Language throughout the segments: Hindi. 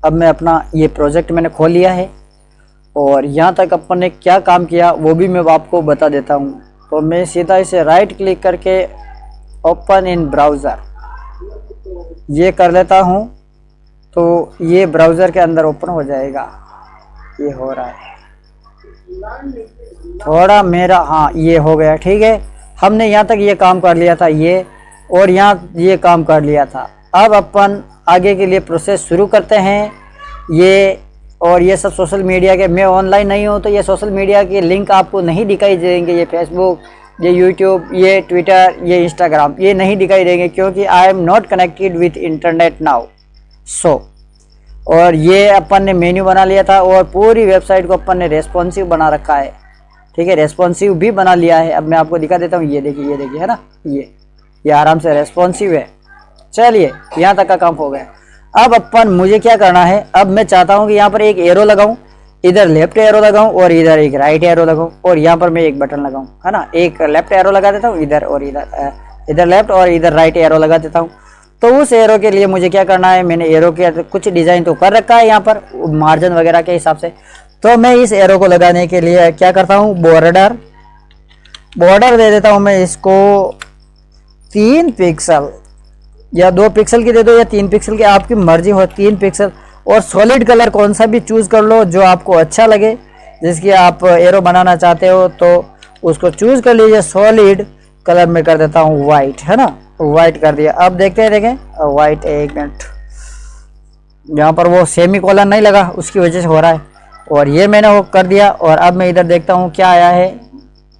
अब मैं अपना ये प्रोजेक्ट मैंने खोल लिया है और यहाँ तक अपन ने क्या काम किया वो भी मैं आपको बता देता हूँ। तो मैं सीधा इसे राइट क्लिक करके ओपन इन ब्राउज़र ये कर लेता हूँ, तो ये ब्राउज़र के अंदर ओपन हो जाएगा। ये हो रहा है थोड़ा मेरा, हाँ ये हो गया, ठीक है। हमने यहाँ तक ये काम कर लिया था ये, और यहाँ ये काम कर लिया था। अब अपन आगे के लिए प्रोसेस शुरू करते हैं। ये और ये सब सोशल मीडिया के, मैं ऑनलाइन नहीं हूँ तो ये सोशल मीडिया के लिंक आपको नहीं दिखाई देंगे। ये फेसबुक, ये यूट्यूब, ये ट्विटर, ये इंस्टाग्राम, ये नहीं दिखाई देंगे क्योंकि I am not connected with internet now. So और ये अपन ने मेन्यू बना लिया था और पूरी वेबसाइट को अपन ने रेस्पॉन्सिव बना रखा है, ठीक है। रेस्पॉन्सिव भी बना लिया है। अब मैं आपको दिखा देता हूँ। ये देखिए है ना, ये आराम से रेस्पॉन्सिव है। चलिए यहाँ तक का काम हो गया। अब अपन मुझे क्या करना है, अब मैं चाहता हूँ कि यहाँ पर एक एरो लगाऊं, इधर लेफ्ट एरो लगाऊं और इधर एक राइट एरो लगाऊं, और यहाँ पर मैं एक बटन लगाऊं, है ना। एक लेफ्ट एरो लगा देता हूँ इधर, और इधर लेफ्ट और इधर राइट एरो लगा देता हूँ। तो उस एरो के लिए मुझे क्या करना है, मैंने एरो के कुछ डिज़ाइन तो कर रखा है यहाँ पर मार्जिन वगैरह के हिसाब से। तो मैं इस एरो को लगाने के लिए क्या करता हूँ, बॉर्डर दे देता हूँ मैं इसको 3 पिक्सल या 2 पिक्सल की दे दो या 3 पिक्सल की, आपकी मर्जी हो। 3 पिक्सल, और सॉलिड कलर कौन सा भी चूज़ कर लो जो आपको अच्छा लगे, जिसकी आप एरो बनाना चाहते हो तो उसको चूज़ कर लीजिए। सॉलिड कलर में कर देता हूँ वाइट, है ना, वाइट कर दिया। अब देखते हैं, देखें वाइट, एक मिनट, यहाँ पर वो सेमी कॉलन नहीं लगा उसकी वजह से हो रहा है, और ये मैंने वो कर दिया। और अब मैं इधर देखता हूँ क्या आया है,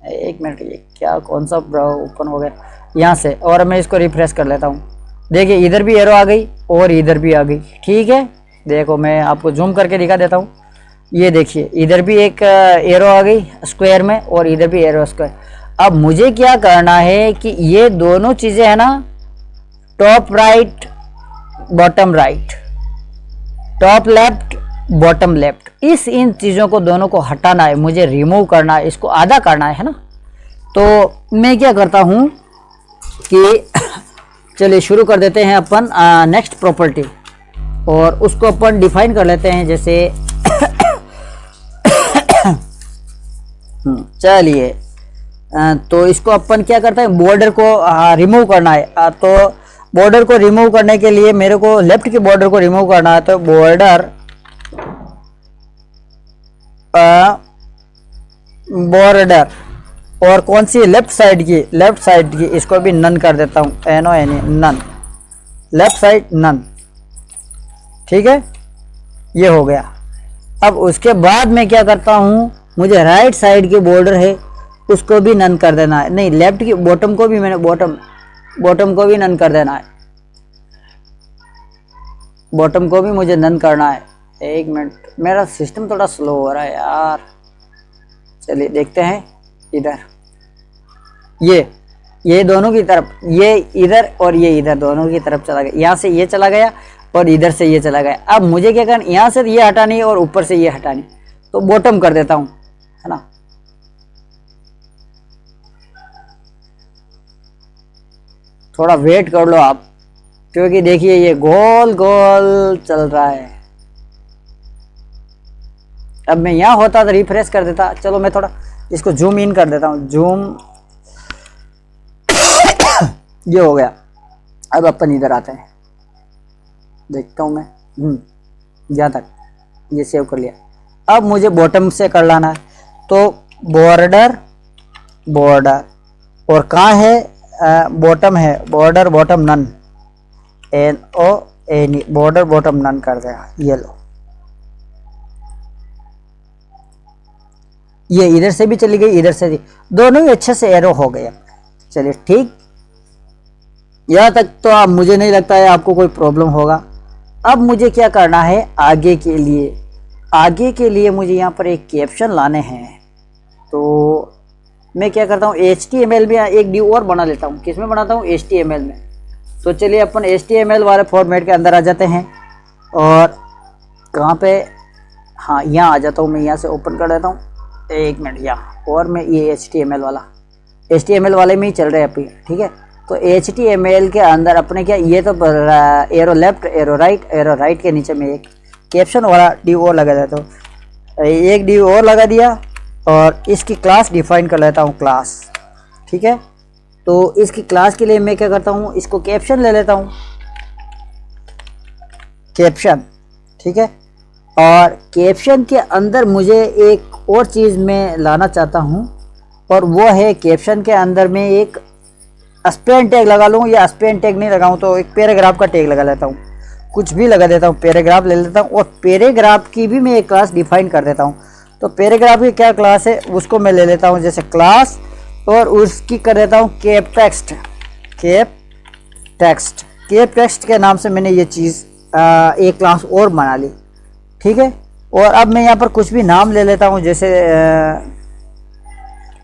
एक मिनट, ये क्या कौन सा ओपन हो गया यहाँ से, और मैं इसको रिफ्रेश कर लेता हूँ। देखिए इधर भी एरो आ गई और इधर भी आ गई, ठीक है। देखो मैं आपको जूम करके दिखा देता हूँ। ये देखिए इधर भी एक एरो आ गई स्क्वायर में और इधर भी एरो स्क्वायर। अब मुझे क्या करना है कि ये दोनों चीज़ें है ना, top right bottom right, top left bottom left, इन चीज़ों को दोनों को हटाना है, मुझे रिमूव करना है, इसको आधा करना है ना। तो मैं क्या करता हूँ कि चलिए शुरू कर देते हैं अपन नेक्स्ट प्रॉपर्टी, और उसको अपन डिफाइन कर लेते हैं जैसे चलिए तो इसको अपन क्या करते हैं, बॉर्डर को रिमूव करना है। तो बॉर्डर को रिमूव करने के लिए मेरे को लेफ्ट के बॉर्डर को रिमूव करना है, तो बॉर्डर और कौन सी, लेफ्ट साइड की, इसको भी नन कर देता हूँ, नन, लेफ्ट साइड नन, ठीक है। ये हो गया। अब उसके बाद मैं क्या करता हूँ, मुझे राइट साइड के बॉर्डर है उसको भी नन कर देना है, नहीं लेफ्ट की बॉटम को भी मैंने बॉटम को भी नन कर देना है, बॉटम को भी मुझे नन करना है। एक मिनट, मेरा सिस्टम थोड़ा स्लो हो रहा है यार। चलिए देखते हैं, इधर ये दोनों की तरफ, ये इधर और ये इधर दोनों की तरफ चला गया, यहाँ से ये चला गया और इधर से ये चला गया। अब मुझे क्या करना, यहाँ से ये हटानी है और ऊपर से ये हटानी, तो बॉटम कर देता हूँ, है ना। थोड़ा वेट कर लो आप, क्योंकि देखिए ये गोल गोल चल रहा है। अब मैं यहाँ होता तो रिफ्रेश कर देता। चलो मैं थोड़ा इसको जूम इन कर देता हूँ, जूम, ये हो गया। अब अपन इधर आते हैं, देखता हूँ मैं, यहाँ तक ये सेव कर लिया। अब मुझे बॉटम से कर लाना है, तो बॉर्डर और कहाँ है, बॉटम है, border bottom none, NONE, border bottom none कर देगा। ये लो, ये इधर से भी चली गई, इधर से भी, दोनों ही अच्छे से एरो हो गए। चलिए ठीक, यहाँ तक तो आप, मुझे नहीं लगता है आपको कोई प्रॉब्लम होगा। अब मुझे क्या करना है आगे के लिए मुझे यहाँ पर एक कैप्शन लाने हैं। तो मैं क्या करता हूँ, HTML में एक डी और बना लेता हूँ। किस में बनाता हूँ, HTML में। तो चलिए अपन HTML वाले फॉर्मेट के अंदर आ जाते हैं, और कहाँ पे, हाँ यहाँ आ जाता हूँ मैं, यहाँ से ओपन कर देता हूँ, एक मिनट यहाँ, और मैं ये HTML वाले में ही चल रहे हैं अभी, ठीक है। तो HTML के अंदर अपने क्या, ये तो एरो लेफ्ट एरो राइट के नीचे में एक कैप्शन वाला डी और लगा देता हूँ, एक डी और लगा दिया और इसकी क्लास डिफाइन कर लेता हूँ क्लास। ठीक है, तो इसकी क्लास के लिए मैं क्या करता हूँ, इसको कैप्शन ले लेता हूँ, कैप्शन। ठीक है, और कैप्शन के अंदर मुझे एक और चीज़ मैं लाना चाहता हूँ और वो है कैप्शन के अंदर में एक स्पेन टैग लगा लूँ, या स्पेन टैग नहीं लगाऊँ तो एक पैराग्राफ का टैग लगा लेता हूँ, कुछ भी लगा देता हूँ, पैराग्राफ ले लेता हूँ। और पैराग्राफ की भी मैं एक क्लास डिफाइन कर देता हूँ। तो पैराग्राफ की क्या क्लास है उसको मैं ले लेता हूँ जैसे क्लास, और उसकी कर देता हूँ कैप टेक्स्ट। कैप टेक्स्ट के नाम से मैंने ये चीज़ एक क्लास और बना ली। ठीक है, और अब मैं यहाँ पर कुछ भी नाम ले लेता हूँ, जैसे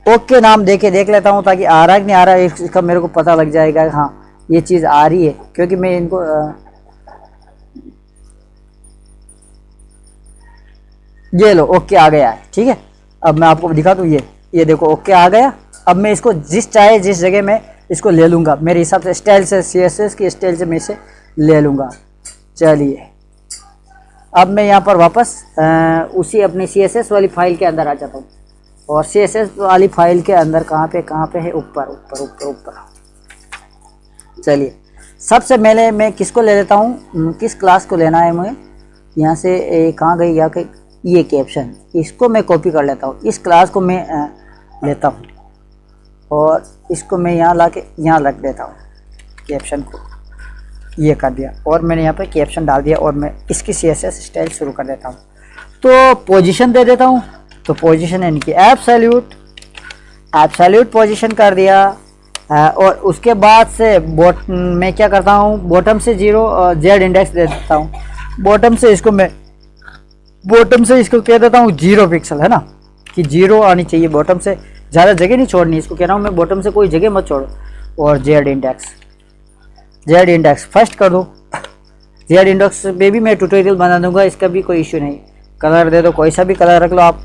ओके नाम देख लेता हूँ, ताकि आ रहा है कि नहीं आ रहा है इसका मेरे को पता लग जाएगा। हाँ, ये चीज़ आ रही है, क्योंकि मैं इनको ये लो ओके आ गया है। ठीक है, अब मैं आपको दिखा दूँ, ये देखो ओके आ गया। अब मैं इसको जिस जगह में इसको ले लूँगा, मेरे हिसाब से स्टाइल से, CSS की स्टाइल से मैं इसे ले लूँगा। चलिए, अब मैं यहाँ पर वापस उसी अपनी CSS वाली फाइल के अंदर आ जाता हूँ। और CSS वाली फाइल के अंदर कहाँ पे है, ऊपर। चलिए, सबसे पहले मैं किसको ले लेता हूँ, किस क्लास को लेना है मुझे, यहाँ से कहाँ गई, यहाँ के ये कैप्शन, इसको मैं कॉपी कर लेता हूँ, इस क्लास को मैं लेता हूँ और इसको मैं यहाँ ला के यहाँ रख देता हूँ, कैप्शन को ये कर दिया और मैंने यहाँ पे कैप्शन डाल दिया और मैं इसकी CSS स्टाइल शुरू कर देता हूँ। तो पोजीशन दे देता हूँ, तो पोजीशन है इनकी एब्सोल्यूट पोजीशन कर दिया। और उसके बाद से मैं क्या करता हूँ, बॉटम से 0 जेड इंडेक्स दे देता हूँ। बॉटम से इसको कह देता हूँ 0 पिक्सल, है ना, कि 0 आनी चाहिए बॉटम से, ज़्यादा जगह नहीं छोड़नी, इसको कह रहा हूँ मैं बॉटम से कोई जगह मत छोड़ो। और जेड इंडेक्स फर्स्ट कर दो। जेड इंडेक्स पे भी मैं ट्यूटोरियल बना दूंगा, इसका भी कोई इश्यू नहीं। कलर दे दो, कोई सा भी कलर रख लो आप,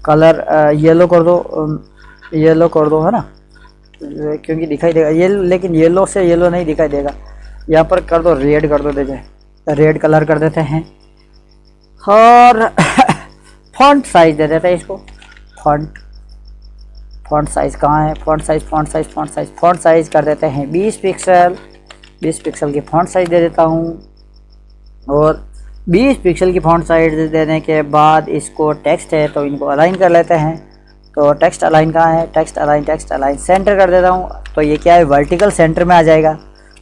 कलर येलो कर दो, है ना, क्योंकि दिखाई देगा ये, लेकिन येलो से येलो नहीं दिखाई देगा। यहाँ पर कर दो रेड, कर दो, देखिए रेड कलर कर देते हैं। और फॉन्ट साइज दे देते हैं इसको, फॉन्ट साइज कहाँ है, फॉन्ट साइज कर देते हैं 20 पिक्सल की फॉन्ट साइज दे देता हूँ। और 20 पिक्सल की फॉन्ट साइज देने के बाद इसको टेक्स्ट है तो इनको अलाइन कर लेते हैं। तो टेक्स्ट अलाइन कहाँ है, टेक्स्ट अलाइन सेंटर कर देता हूँ। तो ये क्या है, वर्टिकल सेंटर में आ जाएगा,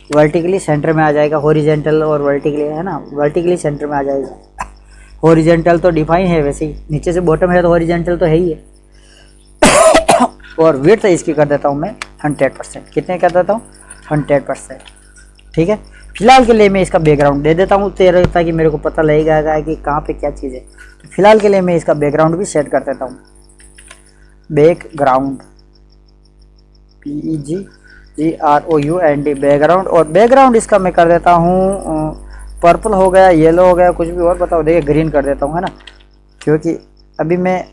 वर्टिकली सेंटर में आ जाएगा, हॉरिजेंटल और वर्टिकली, है ना, वर्टिकली सेंटर में आ जाएगा। हॉरिजेंटल तो डिफाइन है वैसे ही, नीचे से बॉटम है तो हॉरिजेंटल तो है ही है। और विड्थ इसकी कर देता हूँ मैं 100%, कितने कर देता हूँ 100%। ठीक है, फिलहाल के लिए मैं इसका बैकग्राउंड दे देता हूँ ताकि मेरे को पता लगेगा कि कहाँ पे क्या चीज़ है। तो फिलहाल के लिए मैं इसका बैकग्राउंड भी सेट कर देता हूँ, बैकग्राउंड PEGGROUND बैकग्राउंड। और बैकग्राउंड इसका मैं कर देता हूँ पर्पल हो गया, येलो हो गया, कुछ भी और बताओ, देखिए ग्रीन कर देता हूँ, है ना, क्योंकि अभी मैं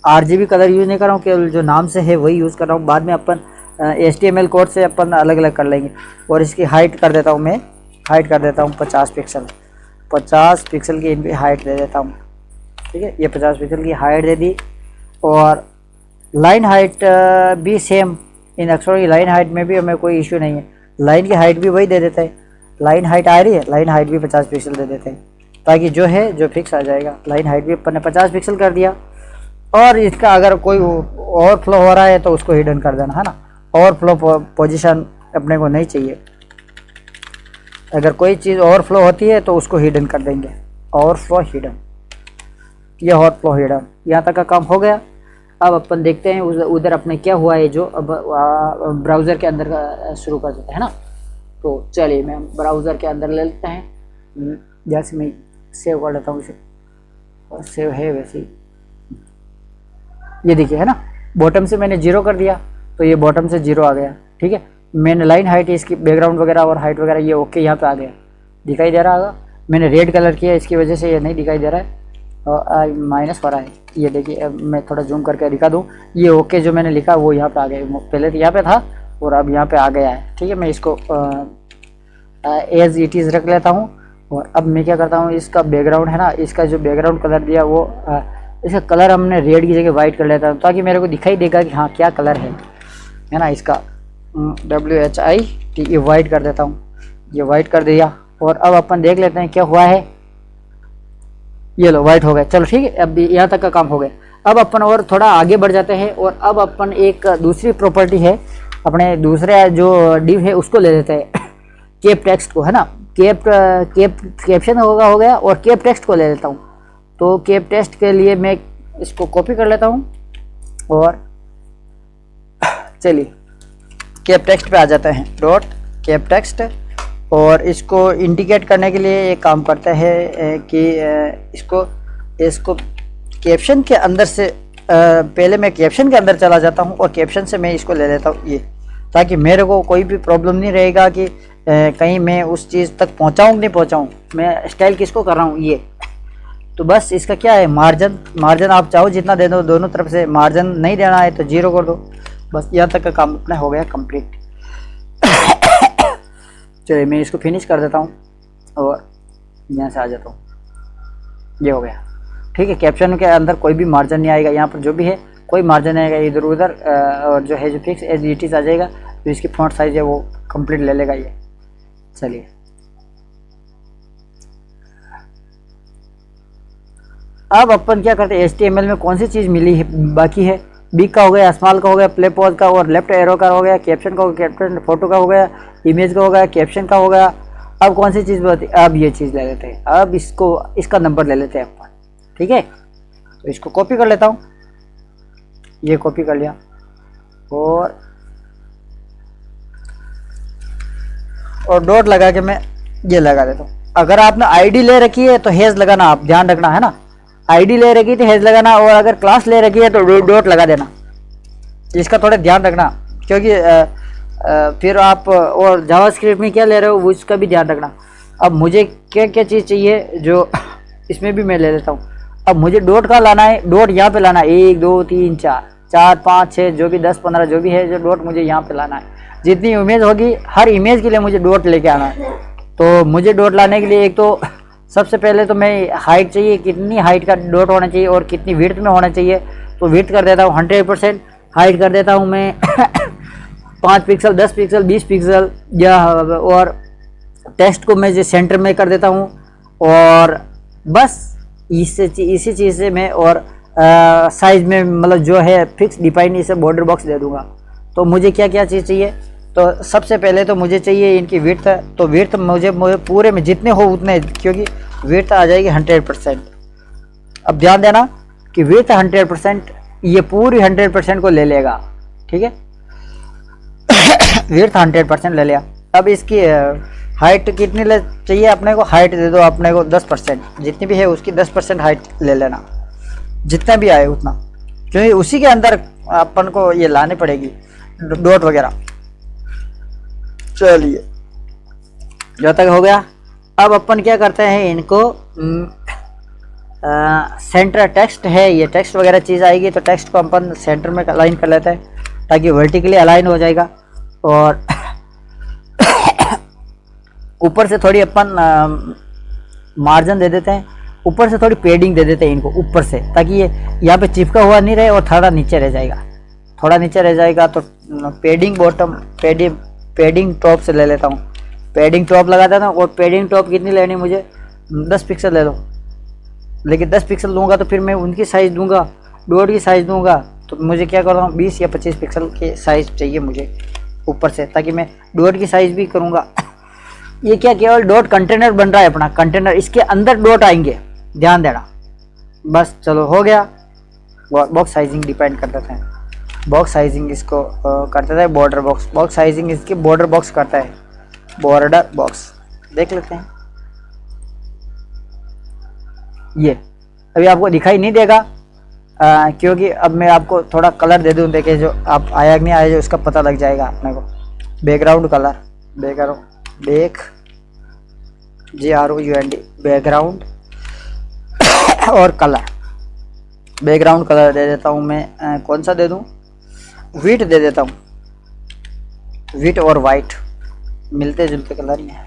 RGB कलर यूज़ नहीं कर रहा हूँ, केवल जो नाम से है वही यूज़ कर रहा हूँ। बाद में अपन HTML कोड से अपन अलग अलग कर लेंगे। और इसकी हाइट कर देता हूँ मैं, 50 पिक्सल की इनकी हाइट दे देता हूँ। ठीक है, ये 50 पिक्सल की हाइट दे दी। और लाइन हाइट भी सेम, इन अक्षरों की लाइन हाइट में भी हमें कोई इश्यू नहीं है, लाइन की हाइट भी वही दे देते हैं। लाइन हाइट आ रही है, लाइन हाइट भी 50 पिक्सल दे देते हैं, ताकि जो फिक्स आ जाएगा। लाइन हाइट भी अपन ने 50 पिक्सल कर दिया। और इसका अगर कोई ओवरफ्लो हो रहा है तो उसको हिडन कर देना, है ना, ओवरफ्लो पोजीशन अपने को नहीं चाहिए। अगर कोई चीज़ ओवरफ्लो होती है तो उसको हिडन कर देंगे, ओवरफ्लो हिडन, ये ओवरफ्लो हिडन। यहाँ तक का काम हो गया। अब अपन देखते हैं उधर अपने क्या हुआ है, जो अब ब्राउज़र के अंदर का शुरू कर देते हैं ना। तो चलिए मैं ब्राउज़र के अंदर ले लेते हैं, जैसे मैं सेव कर लेता हूँ इसे, और सेव है वैसे ही। ये देखिए, है ना, बॉटम से मैंने 0 कर दिया तो ये बॉटम से 0 आ गया। ठीक है, मैंने लाइन हाइट इसकी बैकग्राउंड वगैरह और हाइट वगैरह ये ओके यहाँ पे आ गया, दिखाई दे रहा होगा। मैंने रेड कलर किया, इसकी वजह से ये नहीं दिखाई दे रहा है और माइनस हो रहा है। ये देखिए, अब मैं थोड़ा जूम करके दिखा दूँ, ये ओके जो मैंने लिखा वो यहाँ पे आ गया, पहले तो यहाँ पे था और अब यहाँ पे आ गया है। ठीक है, मैं इसको एज इट इज़ रख लेता हूँ। और अब मैं क्या करता हूँ, इसका बैकग्राउंड है ना, इसका जो बैकग्राउंड कलर दिया वो इसका कलर हमने रेड की जगह वाइट कर लेता हूँ, ताकि मेरे को दिखाई देगा कि हाँ क्या कलर है ना। इसका WHIT वाइट कर देता हूँ, ये वाइट कर दिया। और अब अपन देख लेते हैं क्या हुआ है। ये लो वाइट हो गया, चलो ठीक है, अब यहाँ तक का काम हो गया। अब अपन और थोड़ा आगे बढ़ जाते हैं और अब अपन एक दूसरी प्रॉपर्टी है, अपने दूसरे जो डिव है उसको ले लेते हैं, केप टेक्स्ट को, है ना। कैप्शन हो गया और केप टेक्स्ट को ले लेता हूँ। तो केप टेक्स्ट के लिए मैं इसको कॉपी कर लेता हूँ और चलिए केप टेक्स्ट पे आ जाते हैं, डॉट केप टेक्स्ट। और इसको इंडिकेट करने के लिए एक काम करता है कि इसको कैप्शन के अंदर से पहले मैं कैप्शन के अंदर चला जाता हूँ और कैप्शन से मैं इसको ले लेता हूँ ये, ताकि मेरे को कोई भी प्रॉब्लम नहीं रहेगा कि कहीं मैं उस चीज़ तक पहुँचाऊँ नहीं पहुँचाऊँ। मैं स्टाइल किसको कर रहा हूँ ये, तो बस इसका क्या है, मार्जिन आप चाहो जितना दे दो, दोनों तरफ से मार्जिन नहीं देना है तो 0 कर दो। बस यहाँ तक का काम अपना हो गया कंप्लीट। चलिए मैं इसको फिनिश कर देता हूँ और यहाँ से आ जाता हूँ, ये हो गया ठीक है। कैप्शन के अंदर कोई भी मार्जिन नहीं आएगा, यहाँ पर जो भी है कोई मार्जिन नहीं आएगा इधर उधर, और जो है जो फिक्स एज इट इज़ आ जाएगा। तो इसकी फॉन्ट साइज है वो कंप्लीट ले लेगा ये। चलिए अब अपन क्या करते हैं, HTML में कौन सी चीज़ मिली है बाकी है, बिग का हो गया, स्मॉल का हो गया, प्ले पॉज का और लेफ्ट एरो का हो गया, कैप्शन का हो गया, कैप्शन फोटो का हो गया, इमेज का हो गया, कैप्शन का हो गया। अब कौन सी चीज़ होती है, अब ये चीज़ ले लेते हैं, अब इसका नंबर ले लेते हैं अपन, ठीक है। तो इसको कॉपी कर लेता हूँ, ये कॉपी कर लिया और डॉट लगा के मैं ये लगा देता हूँ। अगर आपने आईडी ले रखी है तो हेज लगाना, आप ध्यान रखना, है ना। आईडी ले रखी तो हेज लगाना, और अगर क्लास ले रखी है तो डॉट लगा देना। इसका थोड़ा ध्यान रखना, क्योंकि फिर आप और जावास्क्रिप्ट में क्या ले रहे हो वो इसका भी ध्यान रखना। अब मुझे क्या क्या चीज़ चाहिए जो इसमें भी मैं ले लेता हूँ। अब मुझे डॉट का लाना है, डॉट यहाँ पे लाना है, 1 2 3 4 5 6 जो भी 10 15 जो भी है, जो डॉट मुझे यहाँ पे लाना है। जितनी इमेज होगी हर इमेज के लिए मुझे डॉट लेके आना है। तो मुझे डॉट लाने के लिए एक तो सबसे पहले तो मैं हाइट चाहिए, कितनी हाइट का डॉट होना चाहिए और कितनी विड्थ में होना चाहिए। तो विड्थ कर देता हूँ 100%, हाइट कर देता हूँ मैं 5 पिक्सल 10 पिक्सल 20 पिक्सल या, और टेक्स्ट को मैं जो सेंटर में कर देता हूँ। और बस इसी चीज़ से मैं और साइज में मतलब जो है फिक्स डिफाइन इसे बॉर्डर बॉक्स दे दूँगा। तो मुझे क्या क्या चीज़ चाहिए, तो सबसे पहले तो मुझे चाहिए इनकी विड्थ। तो विड्थ मुझे पूरे में जितने हो उतने, क्योंकि विड्थ आ जाएगी 100%। अब ध्यान देना कि विड्थ 100%, ये पूरी 100% को ले लेगा, ठीक है। विड्थ 100% ले लिया। अब इसकी हाइट कितनी ले चाहिए अपने को, हाइट दे दो अपने को 10%, जितनी भी है उसकी 10% हाइट ले लेना, जितना भी आए उतना, क्योंकि उसी के अंदर अपन को ये लानी पड़ेगी डॉट वगैरह। चलिए जो तक हो गया। अब अपन क्या करते हैं, इनको सेंटर टेक्स्ट है, ये टेक्स्ट वगैरह चीज़ आएगी तो टेक्स्ट को अपन सेंटर में अलाइन कर लेते हैं ताकि वर्टिकली अलाइन हो जाएगा। और ऊपर से थोड़ी अपन मार्जिन दे देते हैं, ऊपर से थोड़ी पेडिंग दे देते हैं इनको ऊपर से, ताकि ये यहाँ पे चिपका हुआ नहीं रहे और थोड़ा नीचे रह जाएगा, थोड़ा नीचे रह जाएगा। तो पेडिंग बॉटम पेडिंग टॉप से ले लेता हूँ, पेडिंग टॉप लगा देता हूँ। और पेडिंग टॉप कितनी लेनी मुझे, 10 पिक्सल ले लो। लेकिन 10 पिक्सल लूँगा तो फिर मैं उनकी साइज़ दूंगा, डॉट की साइज़ दूंगा, तो मुझे क्या कर रहा हूँ 20 या 25 पिक्सल की साइज़ चाहिए मुझे ऊपर से, ताकि मैं डॉट की साइज़ भी करूँगा। ये क्या केवल डॉट कंटेनर बन रहा है अपना कंटेनर, इसके अंदर डॉट आएंगे, ध्यान देना। बस चलो हो गया। बॉक्स साइजिंग डिपेंड कर देते हैं, बॉक्स साइजिंग इसको कर देता है बॉर्डर बॉक्स, बॉक्स साइजिंग इसकी बॉर्डर बॉक्स करता है, बॉर्डर बॉक्स देख लेते हैं। ये अभी आपको दिखाई नहीं देगा क्योंकि अब मैं आपको थोड़ा कलर दे दूं, देखे जो आप आया कि नहीं आया जो उसका पता लग जाएगा अपने को। बैकग्राउंड कलर, GROUND बैकग्राउंड और कलर, बैकग्राउंड कलर दे देता हूँ मैं, कौन सा दे दूँ, व्हाइट दे देता हूँ। व्हाइट और वाइट मिलते जुलते कलर ही हैं,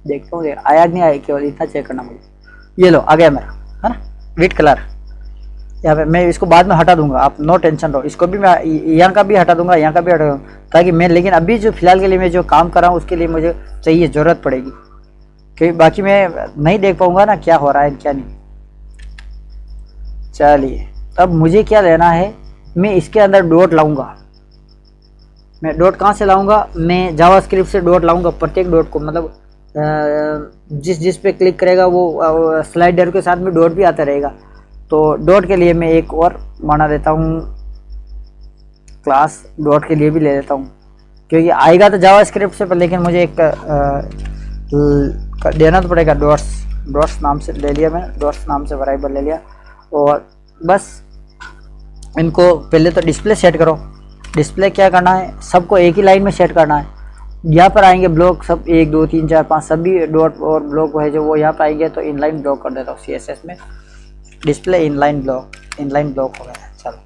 देखता हूँ आया कि नहीं आया, केवल इतना चेक करना मुझे। ये लो आ गया मेरा, है ना, व्हीट कलर। यहाँ पे मैं इसको बाद में हटा दूंगा, आप नो टेंशन रहो। इसको भी मैं यहाँ का भी हटा दूंगा, यहाँ का भी हटा दूंगा, ताकि मैं, लेकिन अभी जो फिलहाल के लिए मैं जो काम कर रहा हूँ उसके लिए मुझे चाहिए, ज़रूरत पड़ेगी, क्योंकि बाकी मैं नहीं देख पाऊंगा ना क्या हो रहा है क्या नहीं। चलिए अब मुझे क्या लेना है, मैं इसके अंदर डॉट लाऊंगा। मैं डॉट कहाँ से लाऊंगा, मैं जावास्क्रिप्ट से डॉट लाऊंगा। प्रत्येक डॉट को मतलब जिस जिस पे क्लिक करेगा वो स्लाइडर के साथ में डॉट भी आता रहेगा। तो डॉट के लिए मैं एक और बना देता हूँ क्लास, डॉट के लिए भी ले लेता हूँ, क्योंकि आएगा तो जावास्क्रिप्ट से पर, लेकिन मुझे एक देना तो पड़ेगा। डॉट्स नाम से ले लिया मैंने, डॉट्स नाम से वेरिएबल ले लिया। और बस इनको पहले तो डिस्प्ले सेट करो। डिस्प्ले क्या करना है, सबको एक ही लाइन में सेट करना है। यहाँ पर आएंगे ब्लॉक सब 1 2 3 4 5 सभी डॉट और ब्लॉक है जो वो यहाँ पर आएंगे, तो इनलाइन ब्लॉक कर देता हूँ CSS में। डिस्प्ले इनलाइन ब्लॉक हो गया। चलो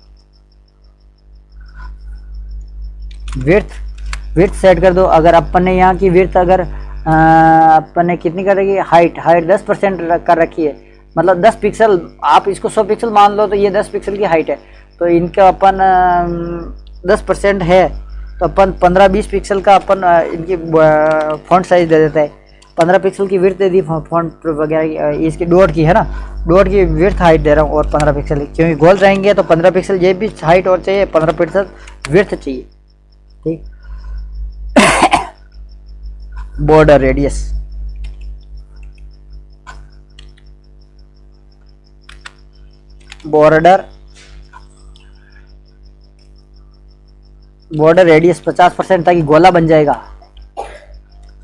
विड्थ सेट कर दो। अगर अपन ने यहाँ की विड्थ अगर अपन ने कितनी करेगी, हाइट 10% कर रखी है, मतलब 10 पिक्सल, आप इसको 100 पिक्सल मान लो, तो ये 10 पिक्सल की हाइट है, तो इनका अपन 10% है, तो अपन 15-20 पिक्सल का अपन इनकी फॉन्ट साइज दे देता है। 15 पिक्सल की विड्थ दे दी फॉन्ट वगैरह, इसकी डॉट की है ना, डॉट की विड्थ हाइट दे रहा हूँ, और 15 पिक्सल, क्योंकि गोल रहेंगे तो 15 पिक्सल ये भी हाइट और चाहिए, 15 पिक्सल विड्थ चाहिए। ठीक, बॉर्डर रेडियस, बॉर्डर रेडियस 50%, ताकि गोला बन जाएगा।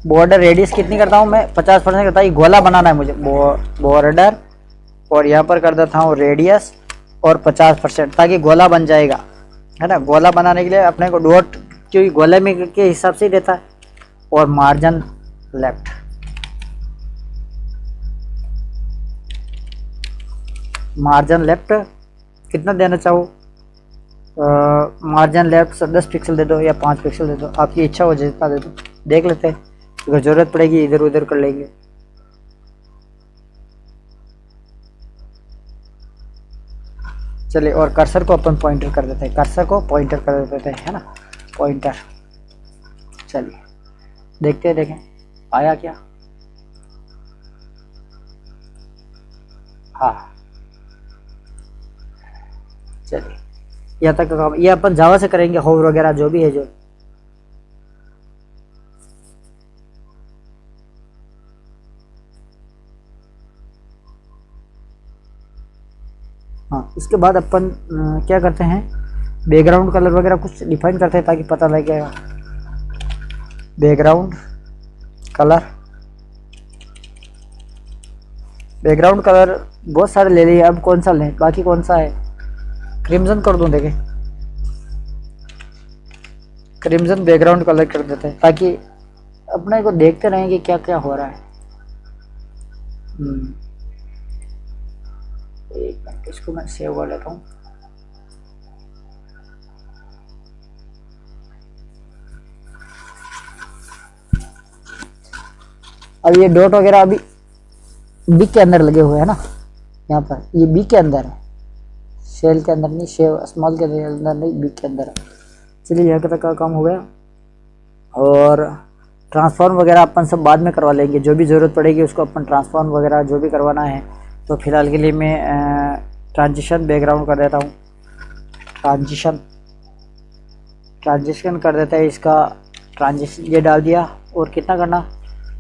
बॉर्डर रेडियस कितनी करता हूँ मैं, 50% करता है, गोला बनाना है मुझे। बॉर्डर और यहाँ पर कर देता हूँ रेडियस और 50%, ताकि गोला बन जाएगा, है ना। गोला बनाने के लिए अपने को डॉट, क्योंकि गोले में के हिसाब से ही देता है। और मार्जिन लेफ्ट, कितना देना चाहो, मार्जिन लेफ्ट 10 पिक्सल दे दो या 5 पिक्सल दे दो, आपकी इच्छा हो जितना दे दो, देख लेते हैं, अगर ज़रूरत पड़ेगी इधर उधर कर लेंगे। चलिए, और कर्सर को अपन पॉइंटर कर देते हैं, है ना, पॉइंटर। चलिए देखते हैं, देखें आया क्या। हाँ चलिए, यहाँ तक का काम ये अपन जावा से करेंगे, होवर वगैरह जो भी है जो। हाँ, इसके बाद अपन क्या करते हैं, बैकग्राउंड कलर वगैरह कुछ डिफाइन करते हैं, ताकि पता लग जाएगा। बैकग्राउंड कलर बहुत सारे ले लिए, अब कौन सा लें, बाकी कौन सा है, क्रिम्जन कर दूं, देखें क्रिम्जन बैकग्राउंड कलर कर देते हैं, ताकि अपने को देखते रहें कि क्या क्या हो रहा है। एक मिनट, इसको मैं सेव कर लेता हूँ। अब ये डॉट वगैरह अभी बी के अंदर लगे हुए हैं ना, यहाँ पर ये बी के अंदर है, शेल के अंदर नहीं, शेव स्मॉल के अंदर नहीं, बी के अंदर है। चलिए यहाँ तक का काम हो गया। और ट्रांसफॉर्म वगैरह अपन सब बाद में करवा लेंगे, जो भी ज़रूरत पड़ेगी उसको अपन ट्रांसफॉर्म वगैरह जो भी करवाना है। तो फिलहाल के लिए मैं ट्रांजिशन बैकग्राउंड कर देता हूँ, ट्रांजिशन कर देता है इसका, ट्रांजिशन ये डाल दिया। और कितना करना,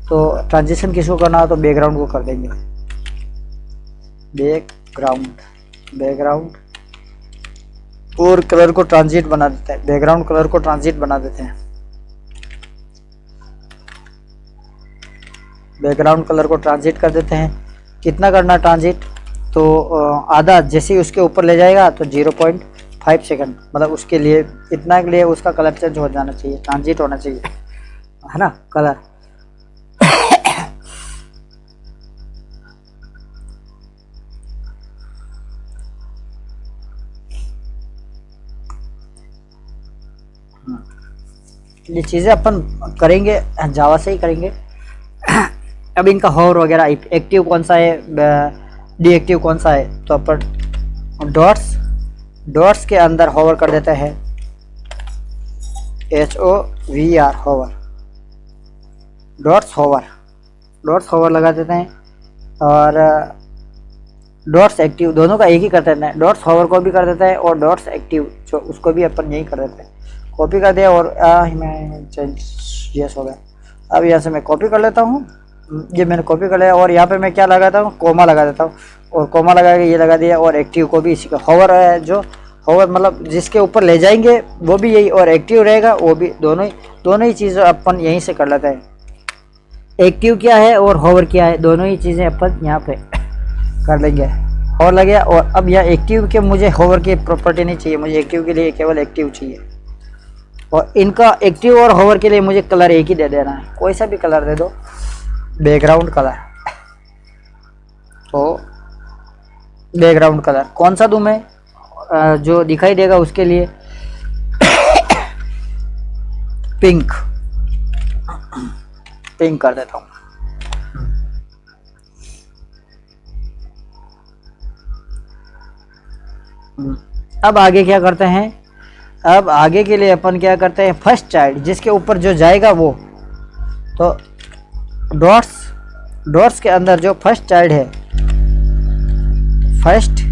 तो ट्रांजिशन किसको करना हो तो बैकग्राउंड को कर देंगे, बैकग्राउंड और कलर को ट्रांजिट बना देते हैं, बैकग्राउंड कलर को ट्रांजिट बना देते हैं, बैकग्राउंड कलर को ट्रांजिट कर देते हैं। कितना करना ट्रांजिट, तो आधा, जैसे ही उसके ऊपर ले जाएगा तो 0.5 सेकंड, मतलब उसके लिए इतना के लिए उसका कलर चेंज हो जाना चाहिए, ट्रांजिट होना चाहिए, है ना, कलर। ये चीज़ें अपन करेंगे जावा से ही करेंगे। अब इनका हॉवर वगैरह एक्टिव कौन सा है, डीएक्टिव कौन सा है, तो अपन डॉट्स के अंदर हॉवर कर देते हैं, HOVR हॉवर, डॉट्स हॉवर लगा देते हैं। और डॉट्स एक्टिव दोनों का एक ही कर देते हैं, डॉट्स हॉवर को भी कर देते हैं और डॉट्स एक्टिव जो उसको भी अपन यही कर देते हैं। कॉपी कर दिया और मैं यस हो गया। अब यहाँ से मैं कॉपी कर लेता हूँ, ये मैंने कॉपी कर लिया और यहाँ पे मैं क्या लगाता हूँ, कोमा लगा देता हूँ और कोमा लगा के ये लगा दिया। और एक्टिव को भी इसी का हॉवर है, जो हॉवर मतलब जिसके ऊपर ले जाएंगे वो भी यही, और एक्टिव रहेगा वो भी, दोनों ही चीज़ें अपन यहीं से कर लेते हैं। एक्टिव क्या है और हॉवर क्या है, दोनों ही चीज़ें अपन यहाँ पे कर लेंगे। हॉवर लग गया। और अब यहाँ एक्टिव के मुझे हॉवर की प्रॉपर्टी नहीं चाहिए, मुझे एक्टिव के लिए केवल एक्टिव चाहिए। और इनका एक्टिव और हॉवर के लिए मुझे कलर एक ही दे देना है, कोई सा भी कलर दे दो, बैकग्राउंड कलर। तो बैकग्राउंड कलर कौन सा दूं मैं, जो दिखाई देगा उसके लिए पिंक कर देता हूँ। अब आगे क्या करते हैं, अब आगे के लिए अपन क्या करते हैं, फर्स्ट चाइल्ड जिसके ऊपर जो जाएगा वो, तो डॉट्स के अंदर जो फर्स्ट चाइल्ड है, फर्स्ट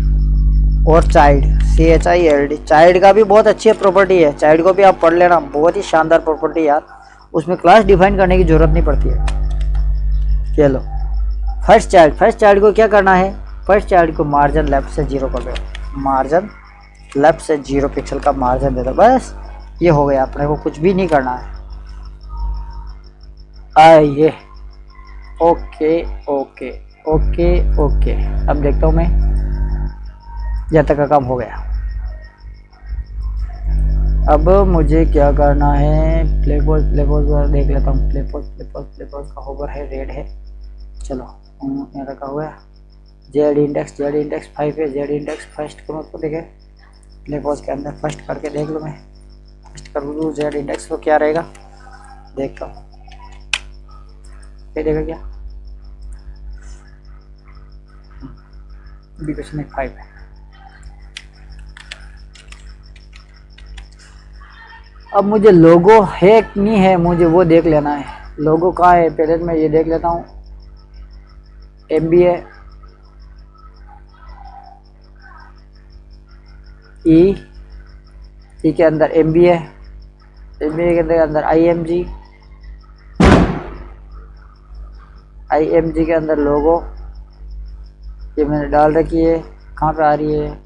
और चाइल्ड, CHILD, चाइल्ड का भी बहुत अच्छी प्रॉपर्टी है, चाइल्ड को भी आप पढ़ लेना, बहुत ही शानदार प्रॉपर्टी यार, उसमें क्लास डिफाइन करने की जरूरत नहीं पड़ती है। चलो फर्स्ट चाइल्ड को क्या करना है, फर्स्ट चाइल्ड को मार्जिन लेफ्ट से 0 कर दो, मार्जिन लेफ्ट से 0 पिक्सल का मार्जिन दे दो, बस ये हो गया, अपने को कुछ भी नहीं करना है। आइए ओके ओके ओके ओके, अब देखता हूँ मैं, यहाँ तक का काम हो गया। अब मुझे क्या करना है, प्लेपोज देख लेता हूँ, प्लेपोज का होवर है, रेड है। चलो यहाँ तक का हो गया। जेड इंडेक्स 5 है, जेड इंडेक्स फर्स्ट करूँ तो देखे, प्लेपोज के अंदर फर्स्ट करके देख लो, मैं फर्स्ट कर लूँ जेड इंडेक्स तो क्या रहेगा, देखता हूँ ये देखा क्या, अभी कुछ नहीं, 5 है। अब मुझे लोगो है कि नहीं है, मुझे वो देख लेना है, लोगो कहाँ है, पहले मैं ये देख लेता हूँ, MBA ई के अंदर MBA के अंदर IMG के अंदर लोगो, ये मैंने डाल रखी है, कहाँ पे आ रही है,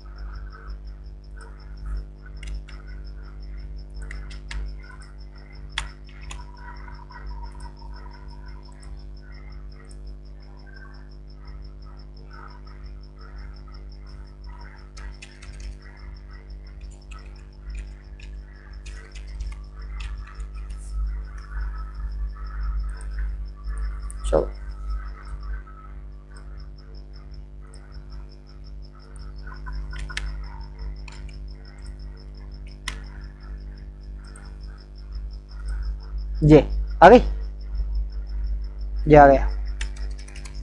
चलो ये आ गई, ये आ गया,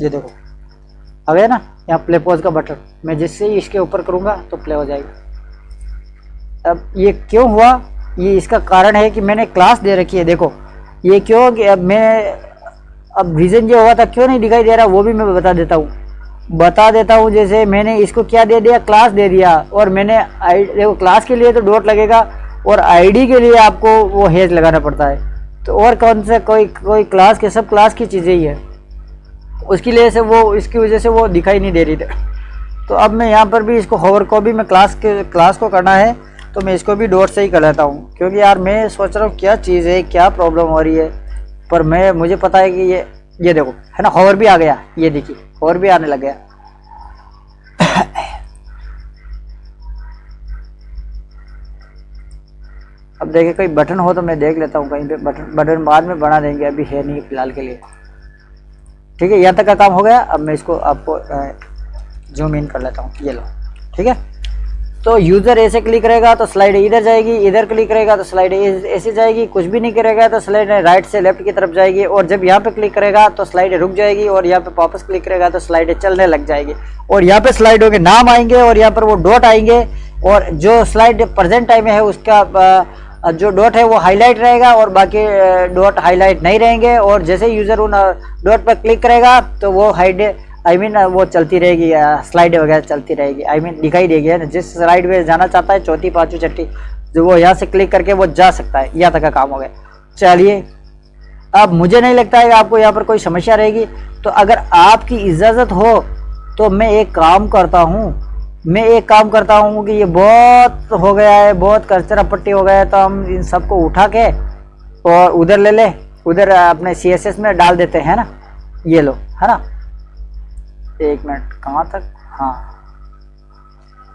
ये देखो आ गया ना, यहाँ प्ले पॉज का बटन, मैं जिससे ही इसके ऊपर करूँगा तो प्ले हो जाएगा। अब ये क्यों हुआ, ये इसका कारण है कि मैंने क्लास दे रखी है, देखो ये क्यों कि अब रीज़न जो हुआ था क्यों नहीं दिखाई दे रहा वो भी मैं बता देता हूँ। जैसे मैंने इसको क्या दे दिया, क्लास दे दिया, और मैंने देखो क्लास के लिए तो डॉट लगेगा और आईडी के लिए आपको वो हैश लगाना पड़ता है, तो और कौन से कोई क्लास के, सब क्लास की चीज़ें ही है, उसकी वजह से वो, इसकी वजह से वो दिखाई नहीं दे रही थी। तो अब मैं यहाँ पर भी इसको होवर को भी मैं क्लास को करना है, तो मैं इसको भी डॉट से ही कर लेता हूँ, क्योंकि यार मैं सोच रहा हूँ क्या चीज़ है, क्या प्रॉब्लम हो रही है, पर मुझे पता है कि ये देखो है ना, होवर भी आ गया, ये देखिए होवर भी आने लग गया। अब देखिए कोई बटन हो तो मैं देख लेता हूँ कहीं पे, बटन बाद में बना देंगे, अभी है नहीं फिलहाल के लिए। ठीक है, यहाँ तक का काम हो गया। अब मैं इसको आपको जूम इन कर लेता हूँ, ये लो, ठीक है। तो यूज़र ऐसे क्लिक करेगा तो स्लाइड इधर जाएगी, इधर क्लिक करेगा तो स्लाइड ऐसे जाएगी, कुछ भी नहीं करेगा तो स्लाइड राइट से लेफ्ट की तरफ जाएगी, और जब यहाँ पे क्लिक करेगा तो स्लाइड रुक जाएगी, और यहाँ पे वापस क्लिक करेगा तो स्लाइड चलने लग जाएगी, और यहाँ पे स्लाइडों के नाम आएंगे और यहाँ पर वो डॉट आएंगे, और जो स्लाइड प्रेजेंट टाइम में है उसका जो डॉट है वो हाईलाइट रहेगा और बाकी डॉट हाईलाइट नहीं रहेंगे, और जैसे यूज़र उन डॉट पर क्लिक करेगा तो वो वो चलती रहेगी, स्लाइड वगैरह चलती रहेगी, दिखाई देगी है ना। जिस स्लाइड में जाना चाहता है चौथी पांचवी छठी, जो वो यहाँ से क्लिक करके वो जा सकता है। यहाँ तक का काम हो गया। चलिए, अब मुझे नहीं लगता है कि आपको यहाँ पर कोई समस्या रहेगी। तो अगर आपकी इजाज़त हो तो मैं एक काम करता हूँ कि ये बहुत हो गया है, बहुत कचरा पट्टी हो गया है, तो हम इन सबको उठा के और उधर ले ले, उधर अपने CSS में डाल देते हैं ना। ये लो, है ना। एक मिनट, कहाँ तक,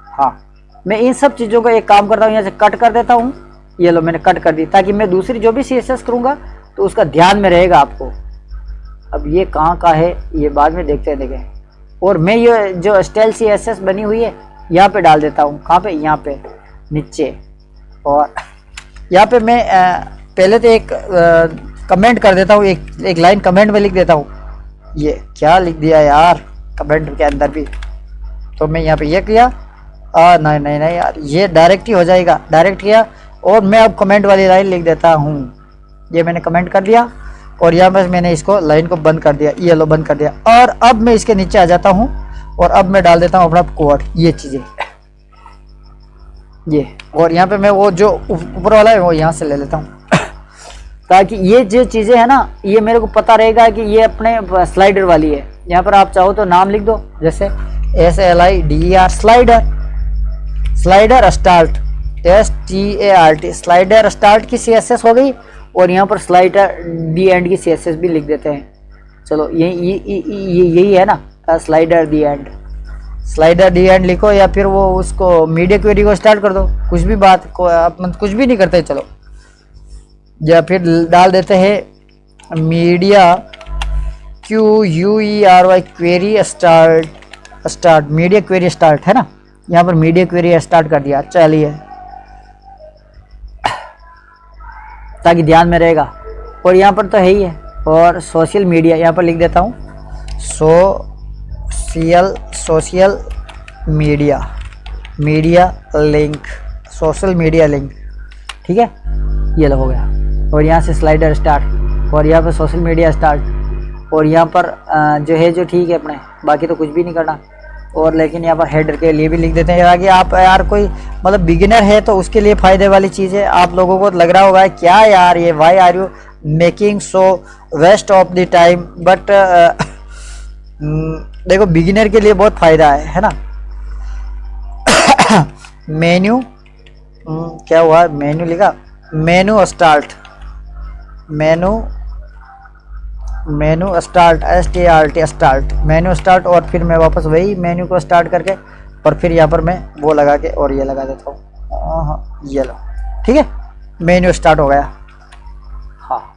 हाँ, मैं इन सब चीज़ों का एक काम करता हूँ, यहाँ से कट कर देता हूँ। ये लो, मैंने कट कर दी, ताकि मैं दूसरी जो भी CSS करूँगा तो उसका ध्यान में रहेगा आपको। अब ये कहाँ का है ये बाद में देखते हैं, देखें। और मैं ये जो स्टाइल CSS बनी हुई है यहाँ पे डाल देता हूँ। कहाँ पे, यहाँ पे नीचे। और यहाँ पे मैं पहले तो एक कमेंट कर देता हूँ, एक लाइन कमेंट में लिख देता हूँ। ये क्या लिख दिया यार कमेंट के अंदर भी, तो मैं यहाँ पे ये किया, नहीं यार, ये डायरेक्ट ही हो जाएगा। डायरेक्ट किया और मैं अब कमेंट वाली लाइन लिख देता हूँ। ये मैंने कमेंट कर दिया और यहाँ पर मैंने इसको लाइन को बंद कर दिया, ये लो बंद कर दिया। और अब मैं इसके नीचे आ जाता हूँ और अब मैं डाल देता हूँ अपना कोड, ये चीज़ें ये। और यहाँ पे मैं वो जो ऊपर वाला है वो यहाँ से ले लेता हूँ, ताकि ये जो चीज़ें हैं ना, ये मेरे को पता रहेगा कि ये अपने स्लाइडर वाली है। यहाँ पर आप चाहो तो नाम लिख दो, जैसे SLIDER slider start, START slider start की CSS हो गई। और यहाँ पर स्लाइडर दी एंड की CSS भी लिख देते हैं। चलो यही है ना, स्लाइडर दी एंड लिखो, या फिर वो उसको मीडिया क्वेरी को स्टार्ट कर दो। कुछ भी बात को आप कुछ भी नहीं करते, चलो। या फिर डाल देते हैं media QUERY query start media query start, है ना। यहाँ पर मीडिया क्वेरी स्टार्ट कर दिया। चलिए, ताकि ध्यान में रहेगा। और यहाँ पर तो है ही है। और सोशल मीडिया यहाँ पर लिख देता हूँ, social media link, social media link, ठीक है। ये हो गया। और यहाँ से स्लाइडर स्टार्ट, और यहाँ पर सोशल मीडिया स्टार्ट, और यहाँ पर जो है जो ठीक है अपने, बाकी तो कुछ भी नहीं करना। और लेकिन यहाँ पर हेडर के लिए भी लिख देते हैं, ताकि आप यार कोई मतलब बिगिनर है तो उसके लिए फ़ायदे वाली चीज़ है। आप लोगों को लग रहा होगा क्या यार ये why are you making so waste of the time, but देखो बिगिनर के लिए बहुत फ़ायदा है ना। मेन्यू क्या हुआ, मेन्यू लिखा, मेनू start START start, menu start. और फिर मैं वापस वही मेन्यू को स्टार्ट करके और फिर यहाँ पर मैं वो लगा के और ये लगा देता हूँ। ये लो, ठीक है, मेन्यू स्टार्ट हो गया। हाँ,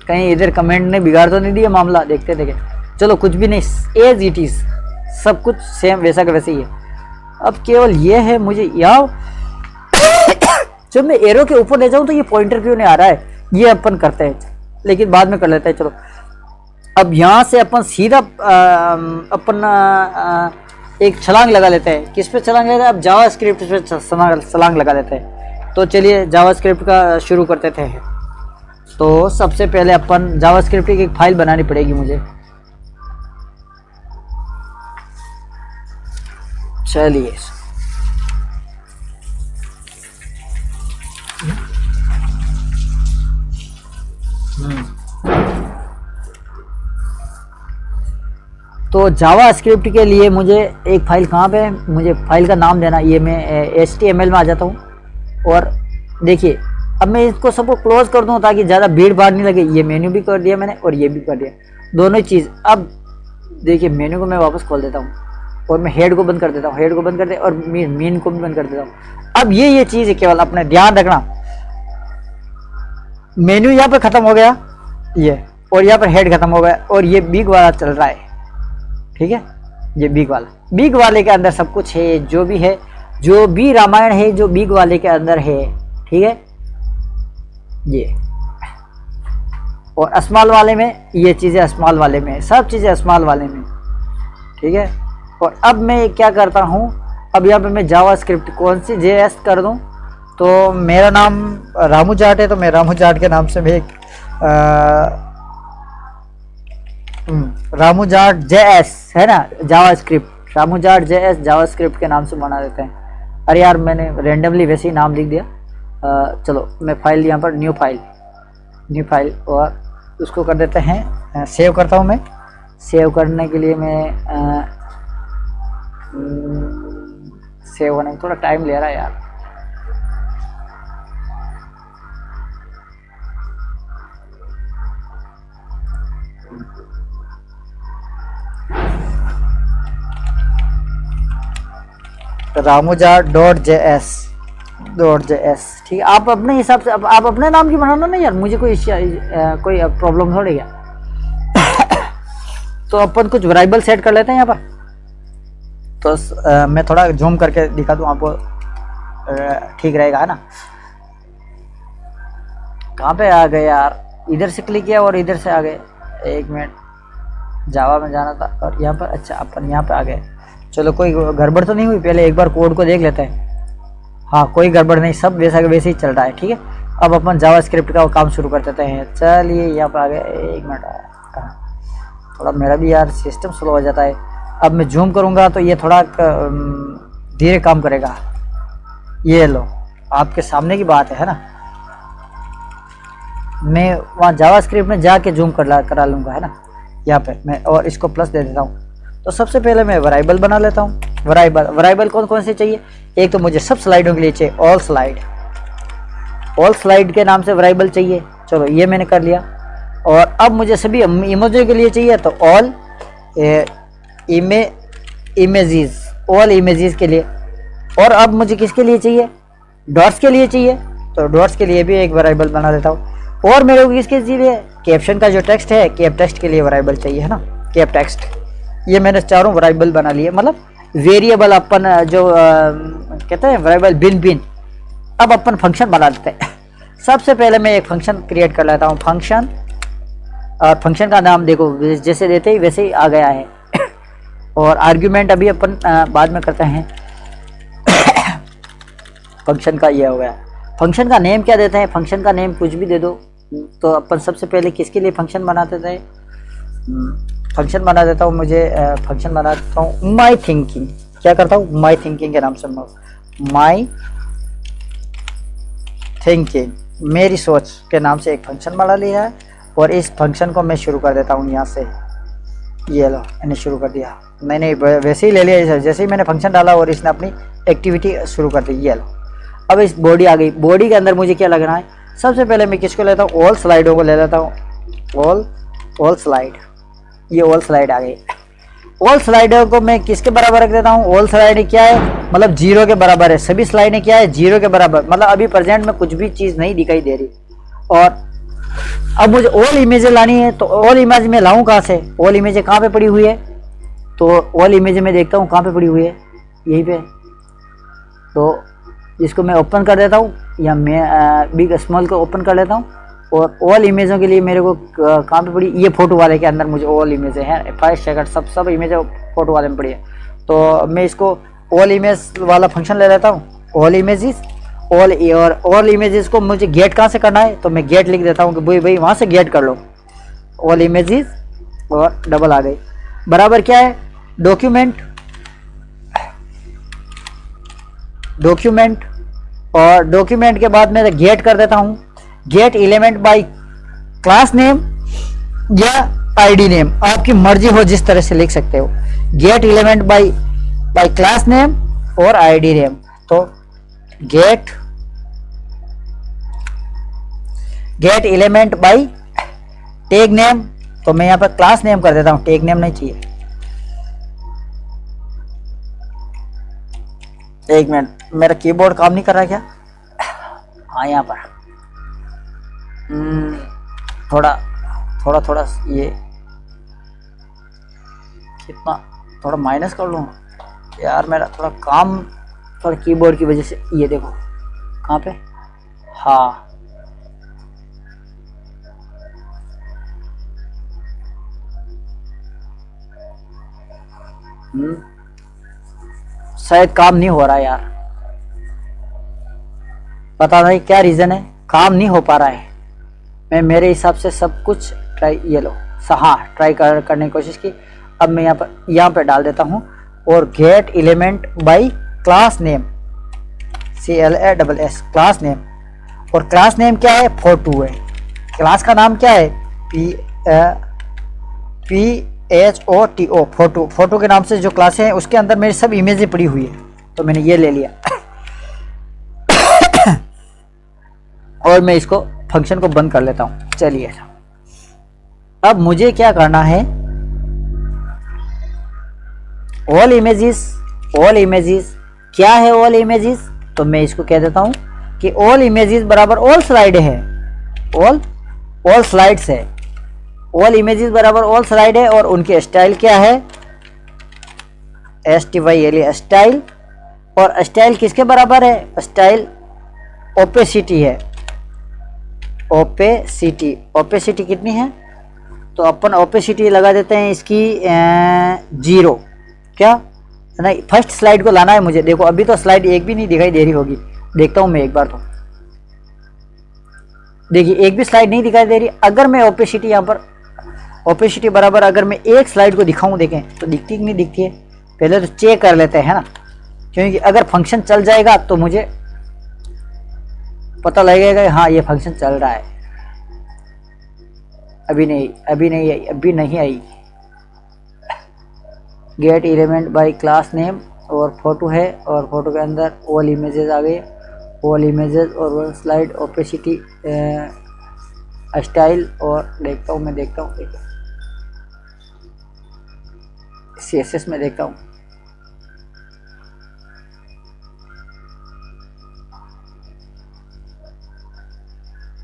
कहीं इधर कमेंट ने बिगाड़ तो नहीं दिया मामला, देखते देखे। चलो, कुछ भी नहीं, एज इट इज़, सब कुछ सेम वैसा का वैसे ही है। अब केवल ये है मुझे यहाँ जब मैं एरो के ऊपर ले जाऊँ तो ये पॉइंटर क्यों नहीं आ रहा है, ये अपन करते हैं, लेकिन बाद में कर लेते हैं। चलो, अब यहाँ से अपन सीधा एक छलांग लगा लेते हैं। किस पे छलांग लगाते हैं? अब जावा स्क्रिप्ट पे छलांग लगा लेते हैं। तो चलिए जावा स्क्रिप्ट का शुरू करते थे। तो सबसे पहले अपन जावा स्क्रिप्ट की एक फाइल बनानी पड़ेगी मुझे। चलिए, तो जावा स्क्रिप्ट के लिए मुझे एक फ़ाइल कहाँ पे है, मुझे फाइल का नाम देना। ये मैं HTML में आ जाता हूँ। और देखिए, अब मैं इसको सबको क्लोज कर दूँ ताकि ज़्यादा भीड़ भाड़ नहीं लगे। ये मेन्यू भी कर दिया मैंने और ये भी कर दिया, दोनों चीज़। अब देखिए, मेन्यू को मैं वापस खोल देता हूँ और मैं हेड को बंद कर देता हूँ, हेड को बंद कर दे और मीन को भी बंद कर देता हूँ। अब ये चीज़ है, केवल अपने ध्यान रखना, मेन्यू यहाँ पर ख़त्म हो गया ये, और यहाँ पर हेड ख़त्म हो गया, और ये बिग वाला चल रहा है, ठीक है। ये बिग वाला बिग वाले के अंदर सब कुछ है, जो भी है, जो भी रामायण है जो बिग वाले के अंदर है, ठीक है ये। और स्मॉल वाले में ये चीज़ें स्मॉल वाले में, सब चीज़ें स्मॉल वाले में, ठीक है। और अब मैं क्या करता हूँ, अब यहाँ पे मैं जावास्क्रिप्ट कौन सी JS कर दूँ, तो मेरा नाम रामू जाट है, तो मैं रामू जाट के नाम से मैं एक रामू जाट JS है ना, JavaScript, Ramu Jat JS JavaScript के नाम से बना देते हैं। अरे यार मैंने रेंडमली वैसे ही नाम लिख दिया। चलो मैं फाइल यहाँ पर न्यू फाइल और उसको कर देते हैं, सेव करता हूँ मैं। सेव करने के लिए मैं सेव होने में थोड़ा टाइम ले रहा है यार। ramuja.js ठीक है। आप अपने हिसाब से आप अपने नाम की बनाना ना यार, मुझे कोई प्रॉब्लम थोड़ी है। तो अपन कुछ वेरिएबल सेट कर लेते हैं यहाँ पर। तो मैं थोड़ा जूम करके दिखा दूँ आपको, ठीक रहेगा है ना। कहाँ पे आ गए यार, इधर से क्लिक किया और इधर से आ गए। एक मिनट, जावा में जाना था और यहाँ पर, अच्छा अपन यहाँ पे आ गए। चलो कोई गड़बड़ तो नहीं हुई, पहले एक बार कोड को देख लेते हैं। हाँ कोई गड़बड़ नहीं, सब वैसा के वैसे ही चल रहा है, ठीक है। अब अपन जावास्क्रिप्ट का काम शुरू कर देते हैं। चलिए यहाँ पर आ गए। एक मिनट, थोड़ा मेरा भी यार सिस्टम स्लो हो जाता है। अब मैं जूम करूँगा तो ये थोड़ा धीरे काम करेगा। ये लो, आपके सामने की बात है ना। मैं वहाँ जावास्क्रिप्ट में जाके जूम करा लूँगा है ना। यहाँ पे मैं और इसको प्लस दे देता हूँ। तो सबसे पहले मैं वेरिएबल बना लेता हूँ। वेरिएबल कौन कौन से चाहिए, एक तो मुझे सब स्लाइडों के लिए चाहिए ऑल स्लाइड के नाम से वेरिएबल चाहिए। चलो ये मैंने कर लिया। और अब मुझे सभी इमेजों के लिए चाहिए, तो ऑल इमेजेस के लिए। और अब मुझे किसके लिए चाहिए, डॉट्स के लिए चाहिए, तो डॉट्स के लिए भी एक वेरिएबल बना देता हूँ। और मेरे को किसके लिए, कैप्शन का जो टेक्स्ट है, कैप टेक्स्ट के लिए वेरिएबल चाहिए है ना, कैप टेक्स्ट। ये मैंने चारों वेरिएबल बना लिए, मतलब वेरिएबल अपन जो कहते हैं वेरिएबल बिन। अब अपन फंक्शन बना देते हैं। सबसे पहले मैं एक फंक्शन क्रिएट कर लेता हूँ, फंक्शन। और फंक्शन का नाम देखो जैसे देते ही वैसे ही आ गया है। और आर्ग्यूमेंट अभी अपन बाद में करते हैं। फंक्शन का ये हो गया। फंक्शन का नेम क्या देते हैं, फंक्शन का नेम कुछ भी दे दो। तो अपन सबसे पहले किसके लिए फंक्शन बनाते थे, फंक्शन बना देता हूँ। मुझे फंक्शन बना देता हूँ माई थिंकिंग। क्या करता हूँ, माई थिंकिंग के नाम से, माई थिंकिंग, मेरी सोच के नाम से एक फंक्शन बना लिया है। और इस फंक्शन को मैं शुरू कर देता हूँ यहाँ से। ये लो, मैंने शुरू कर दिया। मैंने वैसे ही ले लिया, जैसे ही मैंने फंक्शन डाला और इसने अपनी एक्टिविटी शुरू कर दी। ये लो, अब इस बॉडी आ गई। बॉडी के अंदर मुझे क्या लगना है, सबसे पहले मैं किसको लेता हूँ, ऑल स्लाइडों को ले लेता हूँ। ऑल स्लाइड, ये ऑल स्लाइड आ गई। ऑल स्लाइडों को मैं किसके बराबर रख देता हूँ, ऑल स्लाइड क्या है, मतलब 0 के बराबर है। सभी स्लाइडें क्या है, 0 के बराबर, मतलब अभी प्रेजेंट में कुछ भी चीज़ नहीं दिखाई दे रही। और अब मुझे ऑल इमेजें लानी है, तो ऑल इमेज में लाऊं कहाँ से, ऑल इमेजें कहाँ पे पड़ी हुई है, तो ऑल इमेज में देखता हूँ कहाँ पे पड़ी हुई है, यहीं पे। तो इसको मैं ओपन कर देता हूँ, या मैं बिग स्मॉल को ओपन कर लेता हूँ। और ऑल इमेजों के लिए मेरे को कहाँ पे पड़ी, ये फोटो वाले के अंदर मुझे ऑल इमेजें हैं, 5 सेकंड सब इमेज फोटो वाले में पड़ी है। तो मैं इसको ऑल इमेज वाला फंक्शन ले लेता हूँ, ऑल इमेजेस। ऑल इमेजेस को मुझे गेट कहाँ से करना है, तो मैं गेट लिख देता हूँ कि भाई वहाँ से गेट कर लो, ऑल इमेजेस। और डबल आ गई, बराबर क्या है, डॉक्यूमेंट। और डॉक्यूमेंट के बाद मैं गेट कर देता हूँ, gate element by class name या आईडी नेम, आपकी मर्जी हो, जिस तरह से लिख सकते हो। Gate element by class name और आईडी नेम। तो gate element bye tag name, तो मैं यहाँ पर क्लास नेम कर देता हूँ, टैग नेम नहीं चाहिए। एक मिनट, मेरा कीबोर्ड काम नहीं कर रहा क्या, हाँ यहाँ पर थोड़ा ये कितना, थोड़ा माइनस कर लूँ, यार मेरा थोड़ा काम, थोड़ा कीबोर्ड की वजह से, ये देखो कहाँ पे, हाँ शायद काम नहीं हो रहा यार, पता नहीं क्या रीज़न है, काम नहीं हो पा रहा है। मैं मेरे हिसाब से सब कुछ ट्राई, ये लो, हाँ ट्राई करने की कोशिश की। अब मैं यहाँ पर डाल देता हूँ, और gate element by class name, CLASS class name, और क्लास नेम क्या है, फोटो है। क्लास का नाम क्या है, PHOTO, फोटो। फोटो के नाम से जो क्लास है उसके अंदर मेरी सब इमेजें पड़ी हुई है, तो मैंने ये ले लिया। और मैं इसको फंक्शन को बंद कर लेता हूँ। चलिए अब मुझे क्या करना है, ऑल इमेजेस, ऑल इमेजेस क्या है, ऑल इमेजेस, तो मैं इसको कह देता हूँ कि ऑल इमेजेस बराबर ऑल स्लाइड है, ऑल स्लाइड्स है। ऑल इमेजेस बराबर ऑल स्लाइड है, और उनके स्टाइल क्या है, STYLE स्टाइल। और स्टाइल किसके बराबर है, स्टाइल ओपेसिटी है, ओपेसिटी। ओपेसिटी कितनी है, तो अपन ओपेसिटी लगा देते हैं इसकी 0। क्या नहीं, फर्स्ट स्लाइड को लाना है मुझे। देखो अभी तो स्लाइड एक भी नहीं दिखाई दे रही होगी, देखता हूँ मैं एक बार। तो देखिए एक भी स्लाइड नहीं दिखाई दे रही। अगर मैं ओपेसिटी यहाँ पर, ओपेसिटी बराबर अगर मैं एक स्लाइड को दिखाऊं, देखें तो दिखती कि नहीं दिखती है। पहले तो चेक कर लेते हैं ना, क्योंकि अगर फंक्शन चल जाएगा तो मुझे पता लगेगा हाँ ये फंक्शन चल रहा है। अभी नहीं आई, अभी नहीं आई। Get element by class name, और फोटो है, और फोटो के अंदर ऑल इमेजेस आ गए, ऑल इमेजेस और वन स्लाइड, ओपेसिटी, स्टाइल। और देखता हूँ मैं, देखता हूँ CSS में देखता हूँ।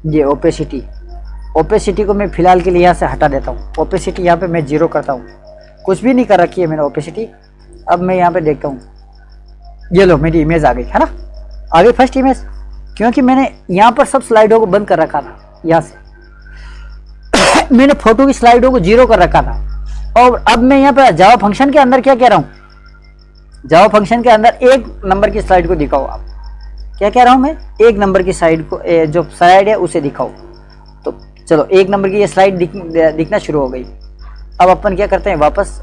ये ओपेसिटी, ओपेसिटी को मैं फिलहाल के लिए यहाँ से हटा देता हूँ। ओपेसिटी यहाँ पे मैं 0 करता हूँ, कुछ भी नहीं कर रखी है मैंने ओपेसिटी। अब मैं यहाँ पे देखता हूँ, ये लो मेरी इमेज आ गई है ना, आ गई फर्स्ट इमेज, क्योंकि मैंने यहाँ पर सब स्लाइडों को बंद कर रखा था। यहाँ से मैंने फोटो की स्लाइडों को 0 कर रखा था। और अब मैं यहाँ पर जावा फंक्शन के अंदर क्या कह रहा हूँ, जावा फंक्शन के अंदर एक नंबर की स्लाइड को दिखाओ। आप क्या कह रहा हूँ मैं, एक नंबर की साइड को, जो स्लाइड है उसे दिखाओ। तो चलो एक नंबर की ये स्लाइड दिखना शुरू हो गई। अब अपन क्या करते हैं, वापस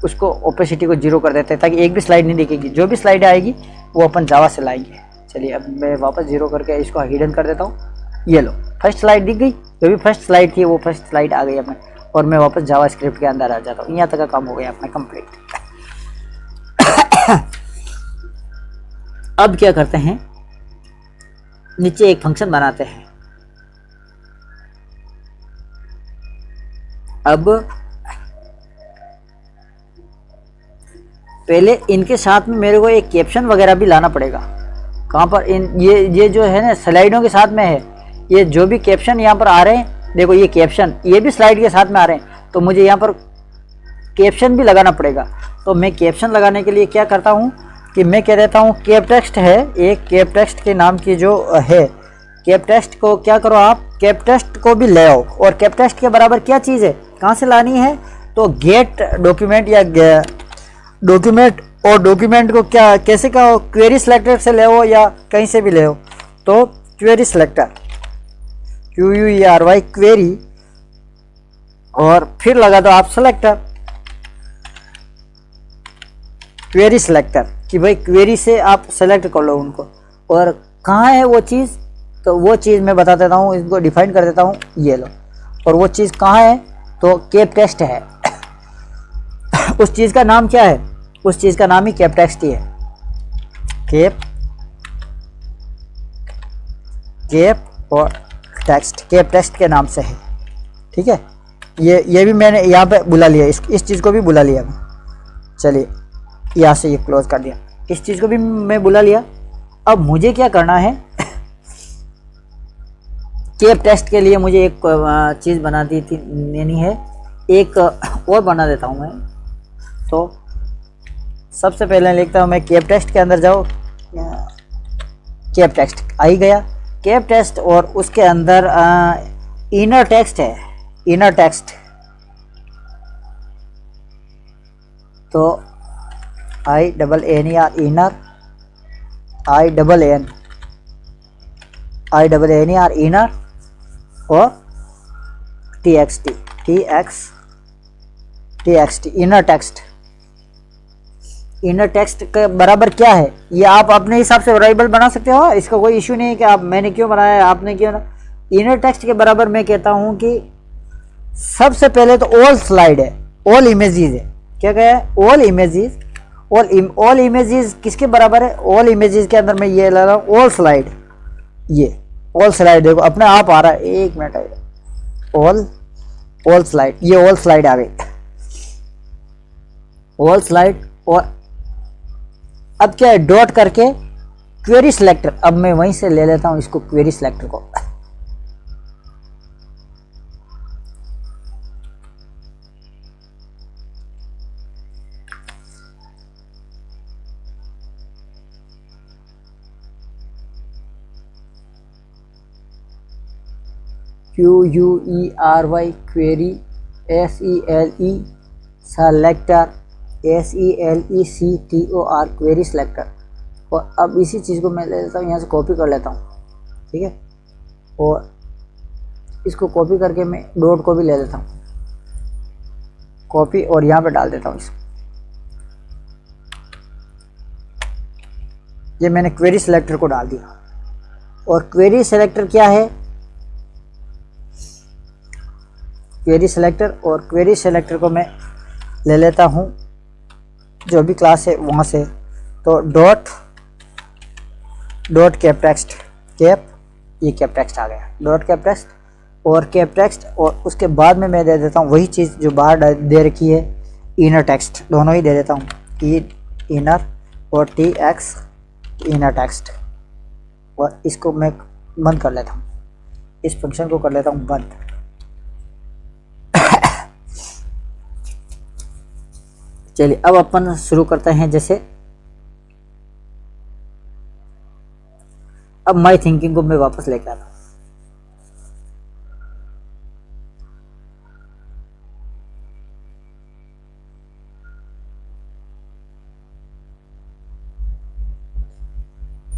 उसको ओपेसिटी को 0 कर देते हैं, ताकि एक भी स्लाइड नहीं दिखेगी। जो भी स्लाइड आएगी वो अपन जावा से लाएंगे। चलिए अब मैं वापस 0 करके इसको हिडन कर देता हूँ। ये लो फर्स्ट स्लाइड दिख गई, जो भी फर्स्ट स्लाइड थी वो फर्स्ट स्लाइड आ गई अपने, और मैं वापस जावा स्क्रिप्ट के अंदर आ जाता हूँ। यहाँ तक का काम हो गया अपना कंप्लीट। अब क्या करते हैं, नीचे एक फंक्शन बनाते हैं। अब पहले इनके साथ में मेरे को एक कैप्शन वगैरह भी लाना पड़ेगा। कहाँ पर, इन ये जो है ना स्लाइडों के साथ में है, ये जो भी कैप्शन यहाँ पर आ रहे हैं, देखो ये कैप्शन ये भी स्लाइड के साथ में आ रहे हैं, तो मुझे यहाँ पर कैप्शन भी लगाना पड़ेगा। तो मैं कैप्शन लगाने के लिए क्या करता हूँ कि मैं कह देता हूँ कैप टेक्स्ट है एक, कैप टेक्स्ट के नाम की जो है, कैप टेक्स्ट को क्या करो आप, कैप टेक्स्ट को भी ले आओ। और कैप टेक्स्ट के बराबर क्या चीज़ है, कहाँ से लानी है, तो गेट डॉक्यूमेंट या डॉक्यूमेंट, और डॉक्यूमेंट को क्या कैसे कहो, क्वेरी सिलेक्टर से ले हो या कहीं से भी ले हो। तो क्वेरी सिलेक्टर, QUERY क्वेरी, और फिर लगा दो आप सेलेक्टर, क्वेरी सिलेक्टर, कि भाई क्वेरी से आप सेलेक्ट कर लो उनको। और कहाँ है वो चीज़, तो वो चीज़ मैं बता देता हूँ, इसको डिफाइन कर देता हूँ, ये लो। और वो चीज़ कहाँ है, तो कैप टेक्स्ट है। उस चीज़ का नाम क्या है, उस चीज़ का नाम ही कैप टेक्स्ट ही है। कैप और टेक्स्ट, कैप टेक्स्ट के नाम से है, ठीक है। ये भी मैंने यहाँ पे बुला लिया, इस चीज़ को भी बुला लिया। चलिए यहाँ से ये क्लोज कर दिया, इस चीज़ को भी मैं बुला लिया। अब मुझे क्या करना है, कैप टेक्स्ट के लिए मुझे एक चीज़ बना दी थी लेनी है, एक और बना देता हूँ मैं। तो सबसे पहले लिखता हूँ मैं कैप टेक्स्ट के अंदर जाओ, कैप टेक्स्ट आ ही गया। कैप टेक्स्ट और उसके अंदर इनर टेक्स्ट है, इनर टेक्स्ट। तो INNER इनर, INNER इनर और TXT inner text. Inner text के बराबर क्या है ये आप अपने हिसाब से वेरिएबल बना सकते हो, इसका कोई इश्यू नहीं है कि आप मैंने क्यों बनाया है आपने क्यों ना। इनर टेक्स्ट के बराबर मैं कहता हूं कि सबसे पहले तो ऑल स्लाइड है, ऑल इमेजेस है। क्या कहा है? All images. ऑल इमेजेस किसके बराबर है? ऑल इमेजेस के अंदर मैं ये ला रहा हूँ ऑल स्लाइड। ये ऑल स्लाइड देखो अपने आप आ रहा है, एक मिनट आएगा। ऑल स्लाइड, ये ऑल स्लाइड आ गई, ऑल स्लाइड। और अब क्या है? डॉट करके क्वेरी सिलेक्टर। अब मैं वहीं से ले लेता हूं इसको, क्वेरी सिलेक्टर को। QUERY query, SELE selector, SELECTOR query selector. और अब इसी चीज़ को मैं ले लेता हूँ यहाँ से कॉपी कर लेता हूँ, ठीक है। और इसको कॉपी करके मैं डॉट को भी ले लेता हूँ, कॉपी, और यहाँ पे डाल देता हूँ इसको। ये मैंने क्वेरी सिलेक्टर को डाल दिया। और क्वेरी सिलेक्टर क्या है? क्वेरी सिलेक्टर, और क्वेरी सिलेक्टर को मैं ले लेता हूँ जो भी क्लास है वहाँ से। तो डॉट कैप टेक्स्ट, कैप, ये कैप टेक्स्ट आ गया, डॉट कैप टेक्स्ट और कैप टेक्स्ट। और उसके बाद में मैं दे देता हूँ वही चीज़ जो बाहर दे रखी है, इनर टेक्स्ट, दोनों ही दे देता हूँ, इनर और TX इनर टेक्स्ट। और इसको मैं बंद कर लेता हूँ, इस फंक्शन को कर लेता हूँ बंद। चलिए अब अपन शुरू करते हैं। जैसे अब माई थिंकिंग को मैं वापस लेकर आता हूँ।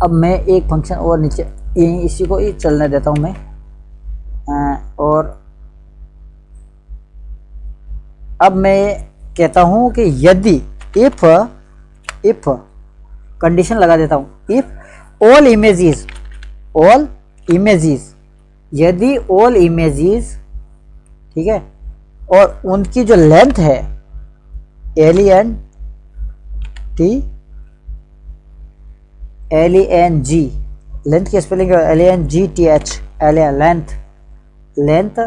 अब मैं एक फंक्शन और नीचे इसी को ही चलने देता हूँ मैं। और अब मैं कहता हूं कि यदि इफ कंडीशन लगा देता हूं, इफ ऑल इमेजेस, यदि ऑल इमेजेस, ठीक है, और उनकी जो लेंथ है LENG, लेंथ की स्पेलिंग LENGTH, लेंथ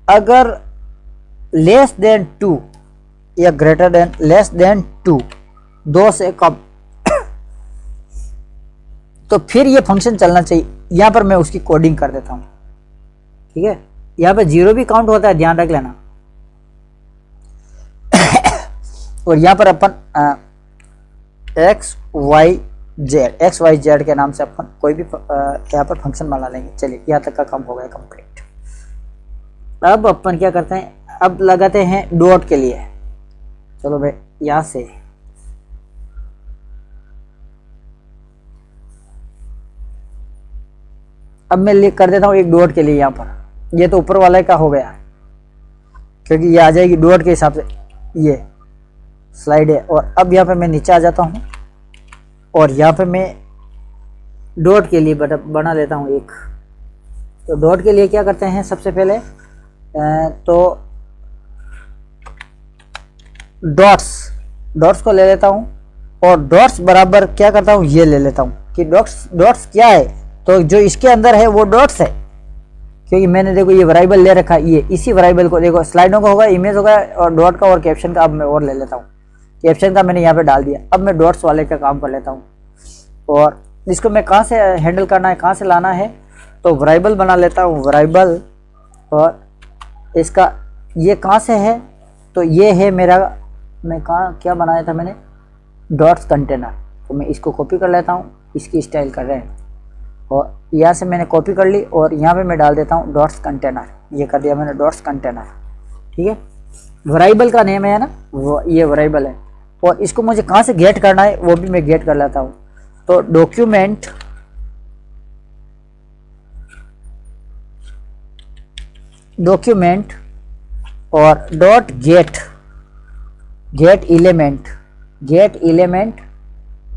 अगर लेस देन 2 या ग्रेटर देन लेस देन 2, 2 से कम, तो फिर ये फंक्शन चलना चाहिए। यहां पर मैं उसकी कोडिंग कर देता हूं, ठीक है। यहां पे 0 भी काउंट होता है, ध्यान रख लेना। और यहां पर अपन XYZ के नाम से अपन कोई भी यहाँ पर फंक्शन बना लेंगे। चलिए यहाँ तक का काम हो गया कंप्लीट। अब अपन क्या करते हैं, अब लगाते हैं डॉट के लिए। चलो भाई यहाँ से अब मैं लिख कर देता हूँ एक डॉट के लिए। यहाँ पर ये तो ऊपर वाला का हो गया क्योंकि ये आ जाएगी डॉट के हिसाब से, ये स्लाइड है। और अब यहाँ पे मैं नीचे आ जाता हूँ और यहाँ पे मैं डॉट के लिए बना लेता हूँ एक। तो डॉट के लिए क्या करते हैं, सबसे पहले तो डॉट्स को ले लेता हूँ और डॉट्स बराबर क्या करता हूँ, ये ले लेता हूँ कि डॉट्स क्या है, तो जो इसके अंदर है वो डॉट्स है। क्योंकि मैंने देखो ये वेरिएबल ले रखा है, ये इसी वेरिएबल को देखो स्लाइडों का होगा, इमेज होगा और डॉट का और कैप्शन का। अब मैं और ले लेता हूँ, कैप्शन का मैंने यहाँ पे डाल दिया। अब मैं डॉट्स वाले का काम कर लेता हूँ और इसको मैं कहाँ से हैंडल करना है, कहाँ से लाना है, तो वेरिएबल बना लेता हूँ, वेरिएबल। और इसका ये कहाँ से है, तो ये है मेरा, मैं कहाँ क्या बनाया था मैंने, डॉट्स कंटेनर, तो मैं इसको कॉपी कर लेता हूँ, इसकी स्टाइल कर रहे हैं, और यहाँ से मैंने कॉपी कर ली और यहाँ पे मैं डाल देता हूँ डॉट्स कंटेनर, ये कर दिया मैंने डॉट्स कंटेनर। ठीक है, वेरिएबल का नेम है ना, वो ये वेरिएबल है। और इसको मुझे कहाँ से गेट करना है वो भी मैं गेट कर लेता हूँ। तो डॉक्यूमेंट और डॉट गेट एलिमेंट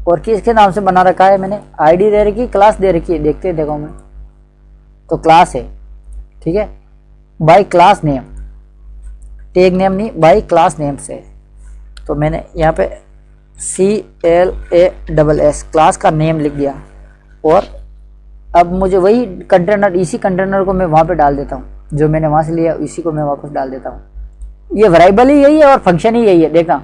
और किसके नाम से बना रखा है मैंने, आईडी दे रखी, क्लास दे रखी है, देखते देखो मैं, तो क्लास है। ठीक है, by class name, tag name नहीं, बाय क्लास नेम से। तो मैंने यहाँ पे CLASS क्लास का नेम लिख दिया, और अब मुझे वही कंटेनर, इसी कंटेनर को मैं वहाँ पे डाल देता हूँ, जो मैंने वहाँ से लिया इसी को मैं वापस डाल देता हूँ। ये वेरिएबल ही यही है और फंक्शन ही यही है। देखा,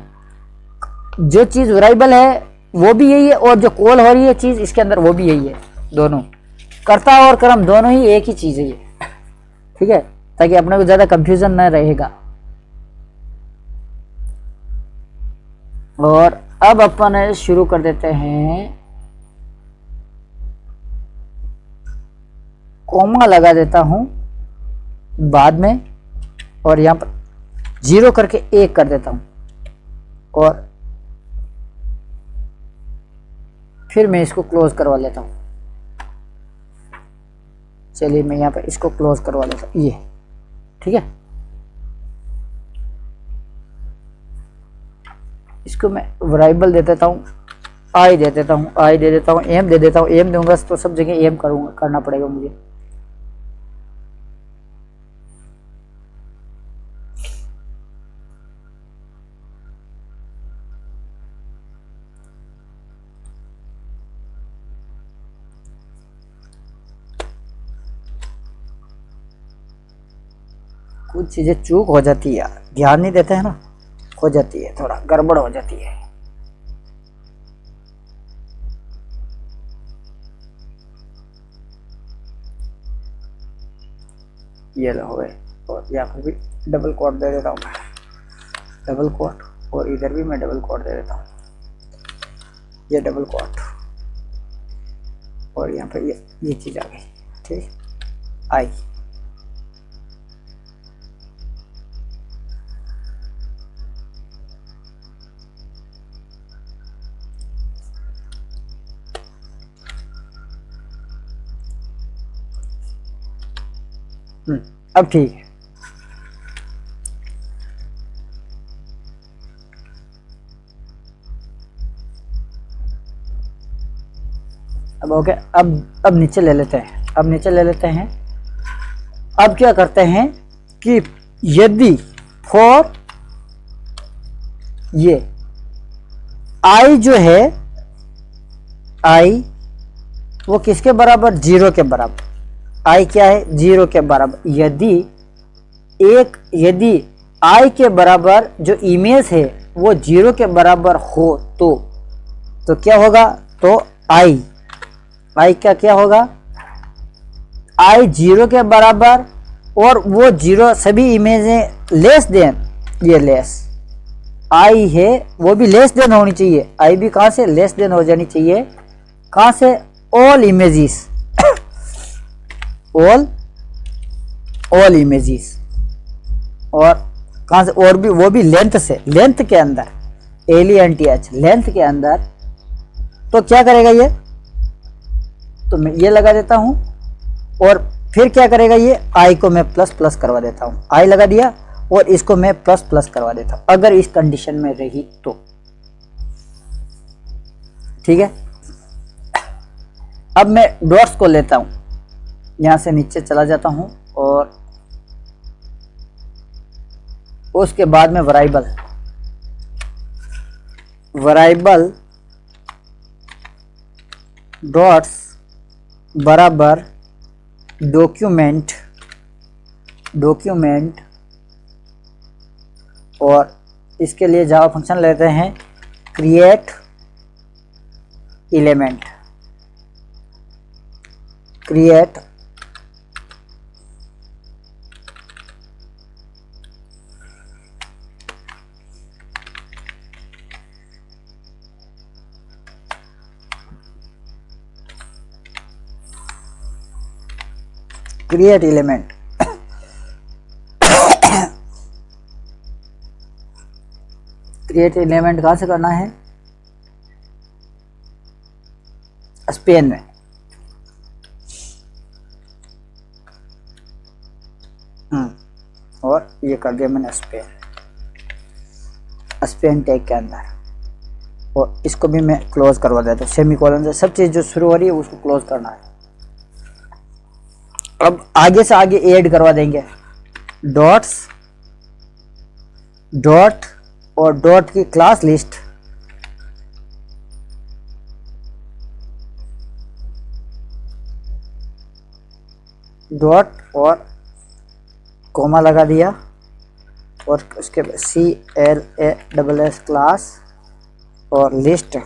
जो चीज़ वेरिएबल है वो भी यही है, और जो कॉल हो रही है चीज़ इसके अंदर वो भी यही है। दोनों कर्ता और कर्म दोनों ही एक ही चीज़ है ये। ठीक है, ताकि अपने को ज़्यादा कंफ्यूजन न रहेगा। और अब अपन शुरू कर देते हैं, कॉमा लगा देता हूं बाद में, और यहां पर 0 करके 1 कर देता हूं, और फिर मैं इसको क्लोज करवा लेता हूं। चलिए मैं यहां पर इसको क्लोज करवा लेता हूं, ये ठीक है। इसको मैं वेरिएबल दे देता हूँ, आई दे देता हूँ, आई दे देता हूँ, एम दे देता हूँ। एम दूंगा तो सब जगह एम करूँगा, करना पड़ेगा मुझे। कुछ चीज़ें चूक हो जाती है यार, ध्यान नहीं देते हैं ना, हो जाती है, थोड़ा गड़बड़ हो जाती है। ये लो हो गए, और यहाँ पर भी डबल कोट दे देता हूँ मैं, डबल कोट, और इधर भी मैं डबल कोट दे देता हूँ, ये डबल कोट, और यहाँ पर ये चीज़ आ गई। ठीक, आई। अब ठीक है। अब ओके, अब नीचे ले लेते हैं, अब नीचे ले लेते हैं। अब क्या करते हैं कि यदि फॉर ये आई जो है, आई वो किसके बराबर, 0 के बराबर। आई क्या है, 0 के बराबर। यदि आई के बराबर जो इमेज है वो 0 के बराबर हो तो क्या होगा, तो आई का क्या होगा, आई 0 के बराबर, और वो 0 सभी इमेजें लेस देन, ये लेस आई है वो भी लेस देन होनी चाहिए, आई भी कहाँ से लेस देन हो जानी चाहिए, कहाँ से, ऑल इमेजेस ऑल इमेजेस, और कहाँ से, और भी वो भी लेंथ से, लेंथ के अंदर, LENTH लेंथ के अंदर। तो क्या करेगा ये, तो मैं ये लगा देता हूं, और फिर क्या करेगा ये, आई को मैं प्लस प्लस करवा देता हूं, आई लगा दिया और इसको मैं प्लस प्लस करवा देता हूं, अगर इस कंडीशन में रही तो। ठीक है, अब मैं डॉट्स को लेता हूं, यहां से नीचे चला जाता हूं, और उसके बाद में वेरिएबल डॉट्स बराबर डॉक्यूमेंट, और इसके लिए जावा फंक्शन लेते हैं create element, create element, create element कहाँ से करना है, स्पेन में। और ये कर दिया मैंने स्पेन, स्पेन टैग के अंदर। और इसको भी मैं क्लोज करवा देता हूँ सेमी कॉलन से। सब चीज़ जो शुरू हो रही है उसको क्लोज करना है। अब आगे से आगे ऐड करवा देंगे डॉट्स, डॉट और डॉट की क्लास लिस्ट, डॉट और कोमा लगा दिया, और उसके बाद CLASS क्लास और लिस्ट,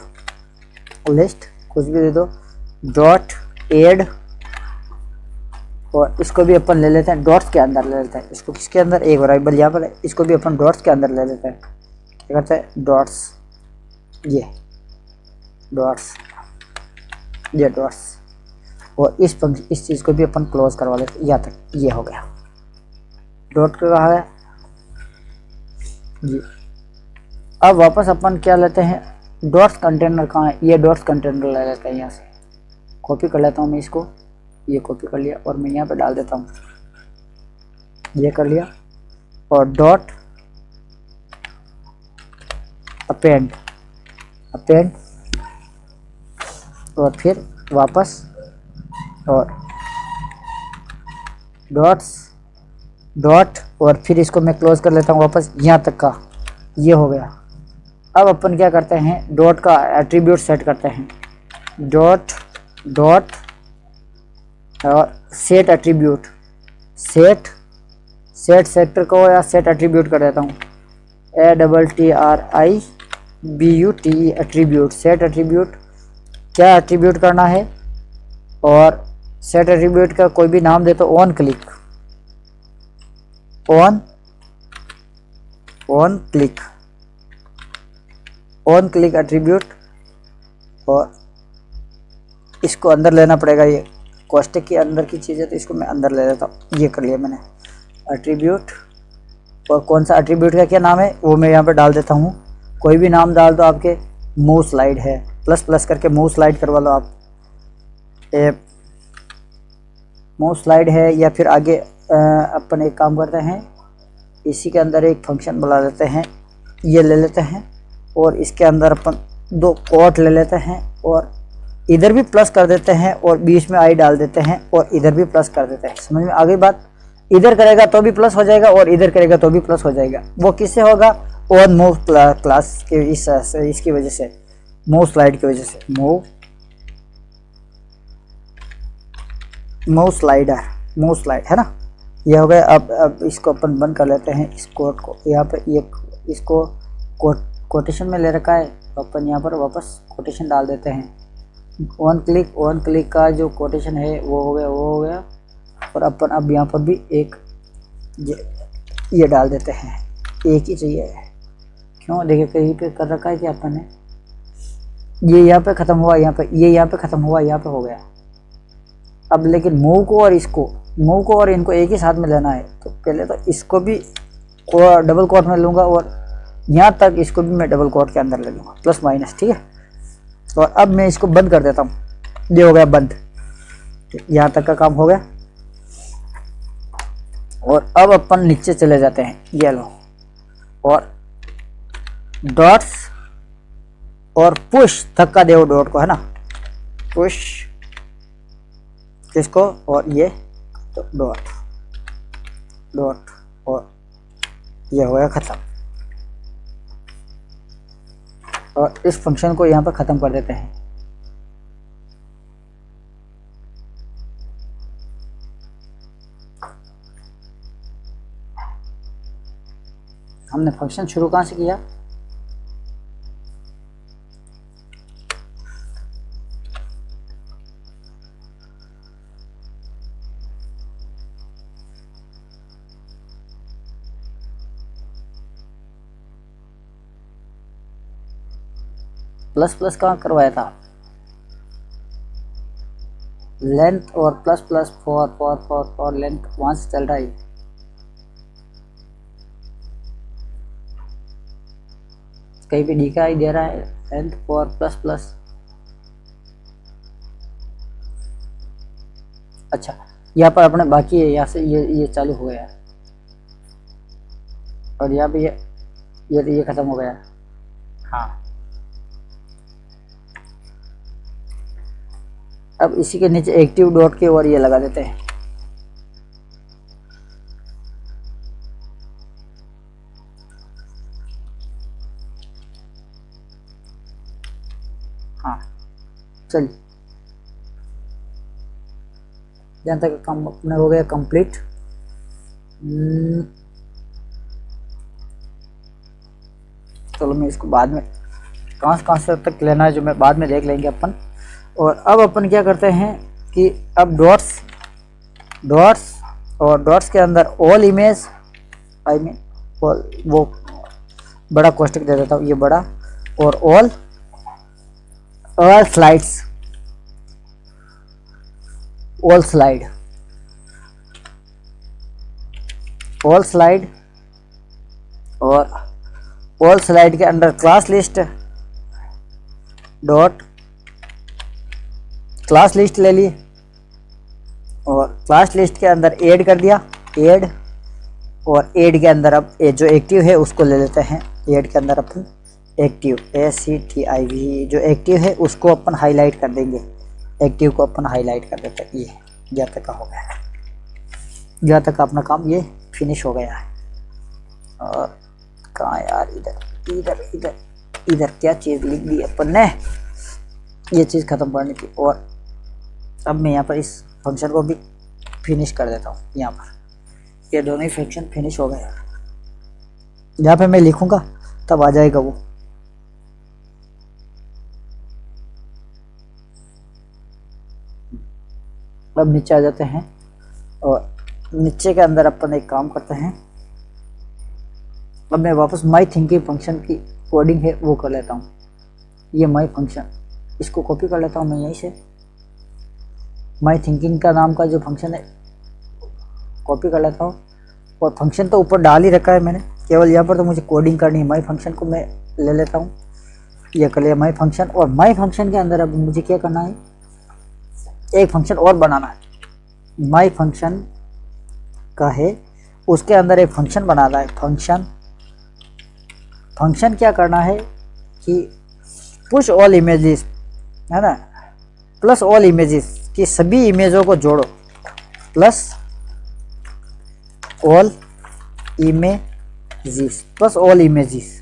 लिस्ट कुछ भी दे दो, डॉट एड, और इसको भी अपन ले लेते हैं डॉट्स के अंदर ले लेते हैं। इसको किसके अंदर, एक वेरिएबल यहाँ पर है, इसको भी अपन डॉट्स के अंदर ले लेते हैं। क्या करते हैं, डॉट्स, ये डॉट्स, ये डॉट्स, और इस चीज़ को भी अपन क्लोज करवा लेते हैं यहाँ तक। ये हो गया डॉट का कहा है जी। अब वापस अपन क्या लेते हैं, डॉट्स कंटेनर कहाँ है, ये डॉट्स कंटेनर ले लेते हैं। यहाँ से कॉपी कर लेता हूँ मैं इसको, ये कॉपी कर लिया और मैं यहाँ पे डाल देता हूँ, ये कर लिया। और डॉट अपेंड, अपेंड, और फिर वापस और डॉट्स, डॉट, और फिर इसको मैं क्लोज कर लेता हूँ वापस यहाँ तक का। ये हो गया। अब अपन क्या करते हैं, डॉट का एट्रीब्यूट सेट करते हैं, डॉट डॉट और set attribute, set, set sector को या सेट एट्रीब्यूट कर देता हूँ, ATTRIBUT एट्रीब्यूट, सेट एट्रीब्यूट। क्या एट्रीब्यूट करना है, और सेट एट्रीब्यूट का कोई भी नाम दे तो on click, on click, on click attribute. और इसको अंदर लेना पड़ेगा, ये कोष्टक के अंदर की चीज़ है तो इसको मैं अंदर ले लेता हूँ। ये कर लिया मैंने एट्रीब्यूट, और कौन सा एट्रीब्यूट का क्या नाम है वो मैं यहाँ पे डाल देता हूँ। कोई भी नाम डाल दो, आपके मूव स्लाइड है, प्लस प्लस करके मूव स्लाइड करवा लो आप, मूव स्लाइड है। या फिर आगे अपन एक काम करते हैं, इसी के अंदर एक फंक्शन बुला लेते हैं, ये ले लेते हैं, और इसके अंदर अपन 2 कोट ले लेते हैं, और इधर भी प्लस कर देते हैं, और बीच में आई डाल देते हैं, और इधर भी प्लस कर देते हैं। समझ में आ गई बात, इधर करेगा तो भी प्लस हो जाएगा और इधर करेगा तो भी प्लस हो जाएगा। वो किससे होगा, और मूव क्लास के इसकी वजह से, मूव स्लाइड की वजह से, मूव स्लाइडर, मूव स्लाइड है ना। ये हो गया। अब इसको अपन बंद कर लेते हैं, इस कोड को यहाँ पे, ये इसको कोटेशन में ले रखा है, तो अपन यहाँ पर वापस कोटेशन डाल देते हैं। वन क्लिक का जो कोटेशन है वो हो गया, वो हो गया। और अपन अब यहाँ पर भी एक ये डाल देते हैं, एक ही चाहिए। क्यों, देखिए कहीं पे कर रखा है कि अपन ने, ये यहाँ पे ख़त्म हुआ, यहाँ पे, ये यहाँ पे ख़त्म हुआ, यहाँ पे हो गया। अब लेकिन मूव को और इसको, मूव को और इनको एक ही साथ में लेना है, तो पहले तो इसको भी डबल कोट में लूँगा, और यहाँ तक इसको भी मैं डबल कोट के अंदर ले लूँगा, प्लस माइनस, ठीक है। और अब मैं इसको बंद कर देता हूँ, ये हो गया बंद, यहाँ तक का काम हो गया। और अब अपन नीचे चले जाते हैं, ये लो, और डॉट्स और पुश धक्का दो डॉट को, है ना, पुश किसको, और ये तो डॉट डॉट, और ये हो गया ख़त्म। और इस फंक्शन को यहाँ पर ख़त्म कर देते हैं। हमने फंक्शन शुरू कहाँ से किया, प्लस प्लस कहाँ करवाया था, लेंथ और प्लस प्लस फॉर लेंथ वहां से चल रहा है। कहीं पे दिखाई दे रहा है लेंथ फॉर प्लस प्लस। अच्छा, यहाँ पर अपने बाकी है, यहाँ से ये चालू हो गया और यहाँ पे ये खत्म हो गया। हाँ, अब इसी के नीचे एक्टिव डॉट के और ये लगा देते हैं। हाँ चलिए, जहाँ तक काम अपने हो गया कंप्लीट। चलो मैं इसको बाद में कहाँ से तक लेना है जो मैं बाद में देख लेंगे अपन। और अब अपन क्या करते हैं कि अब डॉट्स और डॉट्स के अंदर ऑल इमेज, आई मीन वो बड़ा कोष्टक दे देता हूँ, ये बड़ा, और ऑल स्लाइड्स, ऑल स्लाइड और ऑल स्लाइड के अंदर class list dot class list ले ली और क्लास लिस्ट के अंदर ऐड कर दिया, ऐड, और ऐड के अंदर अब जो एक्टिव है उसको ले लेते हैं। ऐड के अंदर अपन एक्टिव ACTIV जो एक्टिव है उसको अपन हाईलाइट कर देंगे, एक्टिव को अपन हाईलाइट कर देते हैं। ये यहाँ तक का हो गया है, यहाँ तक का अपना काम ये फिनिश हो गया है। और कहाँ यार, इधर इधर इधर इधर क्या चीज़ लिख दी अपन ने, ये चीज़ ख़त्म करनी थी। और अब मैं यहाँ पर इस फंक्शन को भी फिनिश कर देता हूँ। यहाँ पर ये दोनों ही फंक्शन फिनिश हो गए। यहाँ पे मैं लिखूँगा तब आ जाएगा वो। अब नीचे आ जाते हैं और नीचे के अंदर अपन एक काम करते हैं। अब मैं वापस माई थिंकिंग फंक्शन की कोडिंग है वो कर लेता हूँ। ये माई फंक्शन, इसको कॉपी कर लेता हूँ मैं यहीं से। माई थिंकिंग का नाम का जो फंक्शन है कॉपी कर लेता हूँ, और फंक्शन तो ऊपर डाल ही रखा है मैंने, केवल यहाँ पर तो मुझे कोडिंग करनी है। माई फंक्शन को मैं ले लेता हूँ, ये कर लिया माई फंक्शन। और माई फंक्शन के अंदर अब मुझे क्या करना है, एक फंक्शन और बनाना है। माई फंक्शन का है, उसके अंदर एक फंक्शन बनाना है। फंक्शन क्या करना है कि पुश ऑल इमेजेस, है ना, प्लस ऑल इमेजेस की सभी इमेजों को जोड़ो, plus all images, plus all images,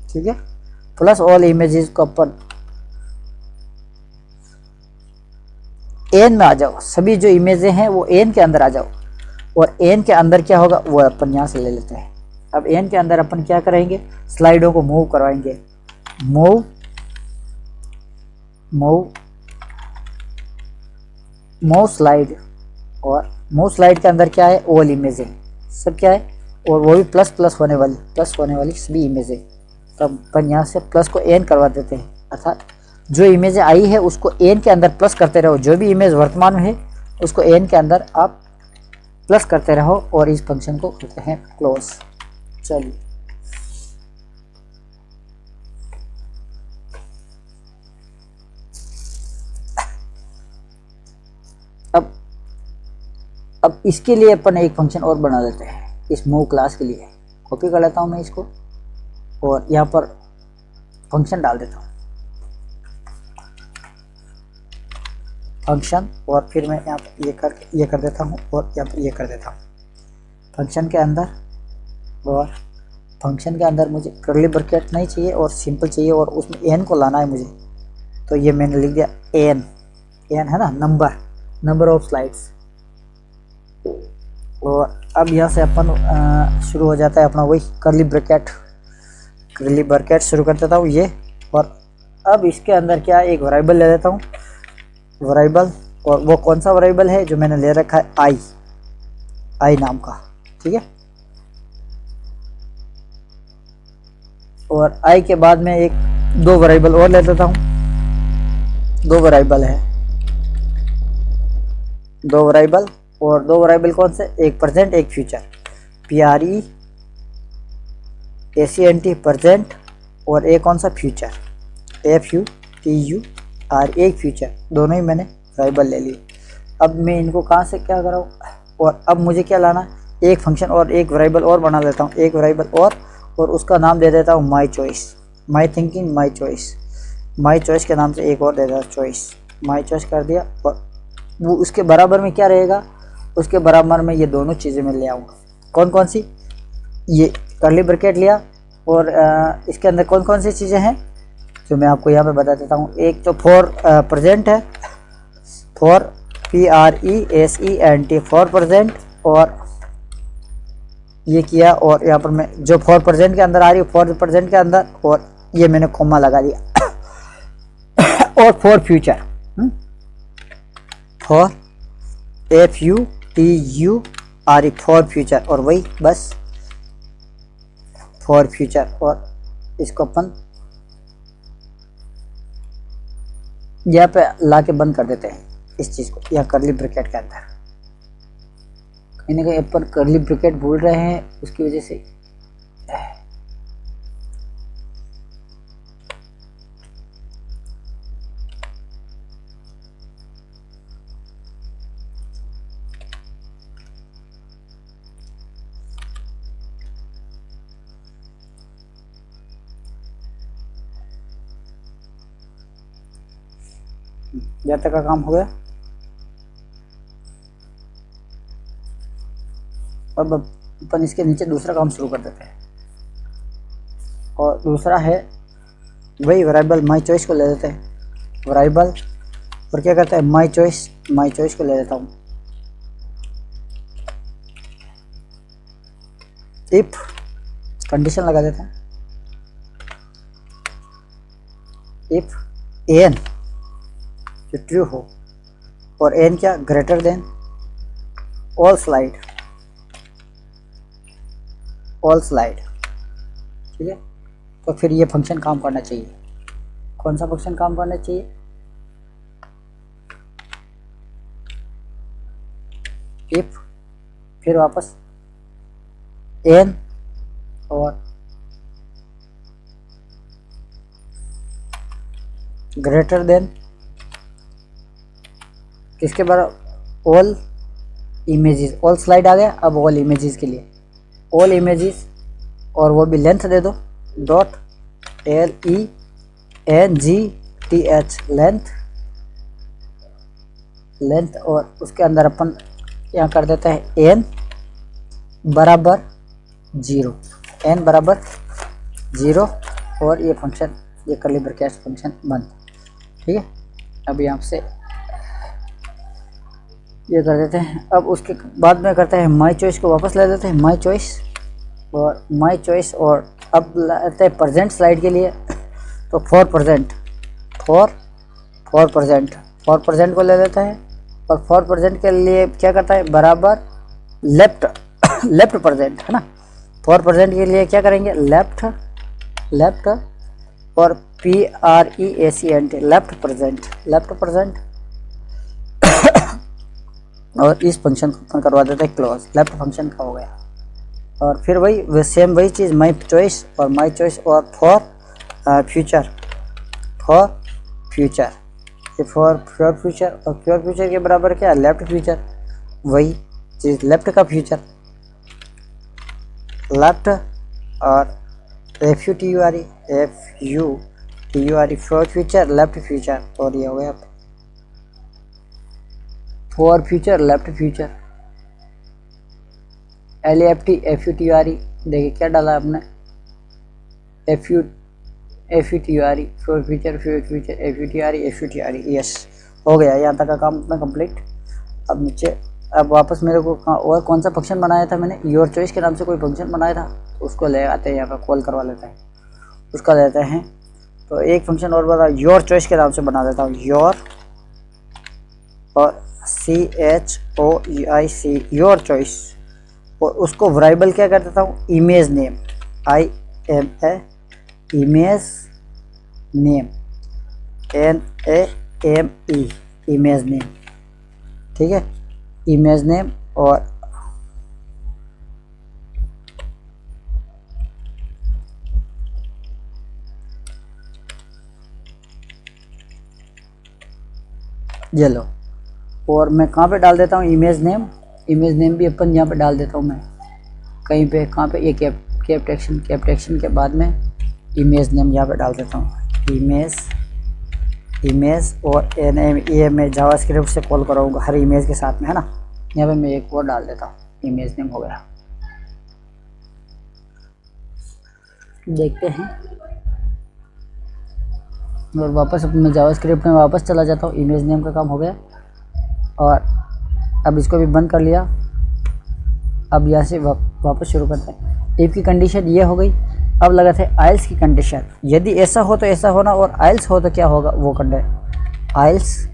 ठीक है। प्लस ऑल इमेजेस को अपन एन में आ जाओ, सभी जो इमेजें हैं वो एन के अंदर आ जाओ। और एन के अंदर क्या होगा वो अपन यहाँ से ले लेते हैं। अब एन के अंदर अपन क्या करेंगे, स्लाइडों को मूव करवाएंगे। मूव स्लाइड, और मूव स्लाइड के अंदर क्या है, ऑल इमेजें, सब क्या है, और वो भी प्लस होने वाली सभी इमेजें। तब अपन यहाँ से प्लस को एन करवा देते हैं, अर्थात जो इमेज आई है उसको एन के अंदर प्लस करते रहो। जो भी इमेज वर्तमान में है उसको एन के अंदर आप प्लस करते रहो, और इस फंक्शन को करते हैं क्लोज। चलिए, अब इसके लिए अपन एक फंक्शन और बना देते हैं इस मूव क्लास के लिए। कॉपी कर लेता हूँ मैं इसको और यहाँ पर फंक्शन डाल देता हूँ, फंक्शन, और फिर मैं यहाँ पर ये कर देता हूँ और यहाँ पर ये कर देता हूँ फंक्शन के अंदर। और फंक्शन के अंदर मुझे कर्ली ब्रैकेट नहीं चाहिए और सिंपल चाहिए, और उसमें एन को लाना है मुझे। तो ये मैंने लिख दिया एन है ना, नंबर ऑफ स्लाइड्स। और अब यहाँ से अपन शुरू हो जाता है अपना वही कर्ली ब्रैकेट शुरू कर देता हूँ ये। और अब इसके अंदर क्या, एक वेरिएबल ले लेता हूँ, वेरिएबल, और वो कौन सा वेरिएबल है जो मैंने ले रखा है, आई नाम का, ठीक है। और आई के बाद में दो वेरिएबल और ले लेता हूँ, दो वेरिएबल है, दो वैरिएबल, और दो वैरिएबल कौन से, एक प्रेजेंट एक फ्यूचर, PREACENT प्रेजेंट, और एक कौन सा फ्यूचर, FUTUR एक फ्यूचर, दोनों ही मैंने वैरिएबल ले लिए। अब मैं इनको कहाँ से क्या कराऊँ, और अब मुझे क्या लाना, एक फंक्शन और एक वैरिएबल और बना लेता हूँ, एक वैरिएबल और उसका नाम दे देता हूँ my choice, my thinking my choice, my choice के नाम से एक और दे देता हूँ चॉइस, माई चॉइस कर दिया। और वो उसके बराबर में क्या रहेगा, उसके बराबर में ये दोनों चीज़ें मैं ले आऊँगा। कौन कौन सी, ये कर्ली ब्रैकेट लिया, और इसके अंदर कौन कौन सी चीज़ें हैं जो मैं आपको यहाँ पे बता देता हूँ। एक तो फॉर प्रेजेंट है, फॉर PRESENT फॉर प्रेजेंट, और ये किया, और यहाँ पर मैं जो फॉर प्रेजेंट के अंदर आ रही है, फॉर प्रेजेंट के अंदर, और ये मैंने कॉमा लगा दिया और for future, for FUTUR for future, और वही बस फॉर फ्यूचर। और इसको अपन यहाँ पे ला के बंद कर देते हैं इस चीज़ को, या कर्ली ब्रैकेट के अंदर। कहीं ना कहीं अपन कर्ली ब्रैकेट भूल रहे हैं, उसकी वजह से जब तक का काम हो गया। अब अपन इसके नीचे दूसरा काम शुरू कर देते हैं, और दूसरा है वही वैरिएबल माई चॉइस को ले लेते हैं, वैरिएबल, और क्या करते हैं माई चॉइस को ले लेता हूँ। इफ कंडीशन लगा देते हैं, इफ एन जो ट्रू हो, और एन क्या ग्रेटर देन ऑल स्लाइड, ठीक है। तो फिर ये फंक्शन काम करना चाहिए। कौन सा फंक्शन काम करना चाहिए, इफ, फिर वापस एन, और ग्रेटर देन किसके बराबर, ऑल इमेजेस, ऑल स्लाइड आ गया। अब ऑल इमेजेस के लिए ऑल इमेजेस, और वो भी लेंथ दे दो, डॉट LENGTH लेंथ, और उसके अंदर अपन यहाँ कर देते हैं n बराबर 0, और ये फंक्शन, ये कर्ली ब्रैकेट फंक्शन बंद, ठीक है। अब यहाँ से ये कर देते हैं। अब उसके बाद में करते हैं माई चॉइस को वापस ले लेते हैं, माई चॉइस, और अब लाते हैं प्रेजेंट स्लाइड के लिए, तो फॉर प्रेजेंट को ले लेता है, और फॉर प्रेजेंट के लिए क्या करता है, बराबर लेफ्ट प्रेजेंट, है ना। फॉर प्रेजेंट के लिए क्या करेंगे, लेफ्ट, और PREACENT लेफ्ट प्रेजेंट, और इस फंक्शन को अपन करवा देते हैं क्लोज, लेफ्ट फंक्शन का हो गया। और फिर वही सेम वही चीज़ माई चॉइस, और फॉर फ्यूचर, ये फॉर फ्यूचर, और फ्यूचर के बराबर क्या, लेफ्ट फ्यूचर, वही चीज़ लेफ्ट का फ्यूचर, लेफ्ट, और FUTUR for future, left future, और ये हो गया for future, left future, LEFT FUTUR, देखिए क्या डाला आपने, FUTUR for future, FUTUR, yes, हो गया। यहाँ तक का काम अपना कंप्लीट। अब नीचे, अब वापस मेरे को और कौन सा फंक्शन बनाया था मैंने, योर चॉइस के नाम से कोई फंक्शन बनाया था, तो उसको ले आते हैं यहाँ पर, कॉल करवा लेते हैं, उसका लेते हैं। तो एक फंक्शन और बता, योर चॉइस के नाम से बना देता हूँ, योर, और CHOIC, योर चॉइस, और उसको वैरिएबल क्या कर देता हूँ, image name, IMA image name, NAME image name, ठीक है। इमेज नेम और ये लो। और मैं कहाँ पे डाल देता हूँ इमेज नेम भी अपन यहाँ पे डाल देता हूँ मैं कहीं पे, कहाँ पे, ये कैप्टेक्शन के बाद में इमेज नेम यहाँ पे डाल देता हूँ। इमेज और एन ये मैं जावास्क्रिप्ट से कॉल कराऊंगा हर इमेज के साथ में, है ना। यहाँ पे मैं एक और डाल देता हूँ, इमेज नेम हो गया। देखते हैं और वापस मैं जावास्क्रिप्ट में वापस चला जाता हूँ। इमेज नेम का काम हो गया और अब इसको भी बंद कर लिया। अब यहाँ से वापस शुरू करते हैं। इफ की कंडीशन ये हो गई। अब लगाते हैं आइल्स की कंडीशन। यदि ऐसा हो तो ऐसा होना, और आइल्स हो तो क्या होगा वो करना है। आइल्स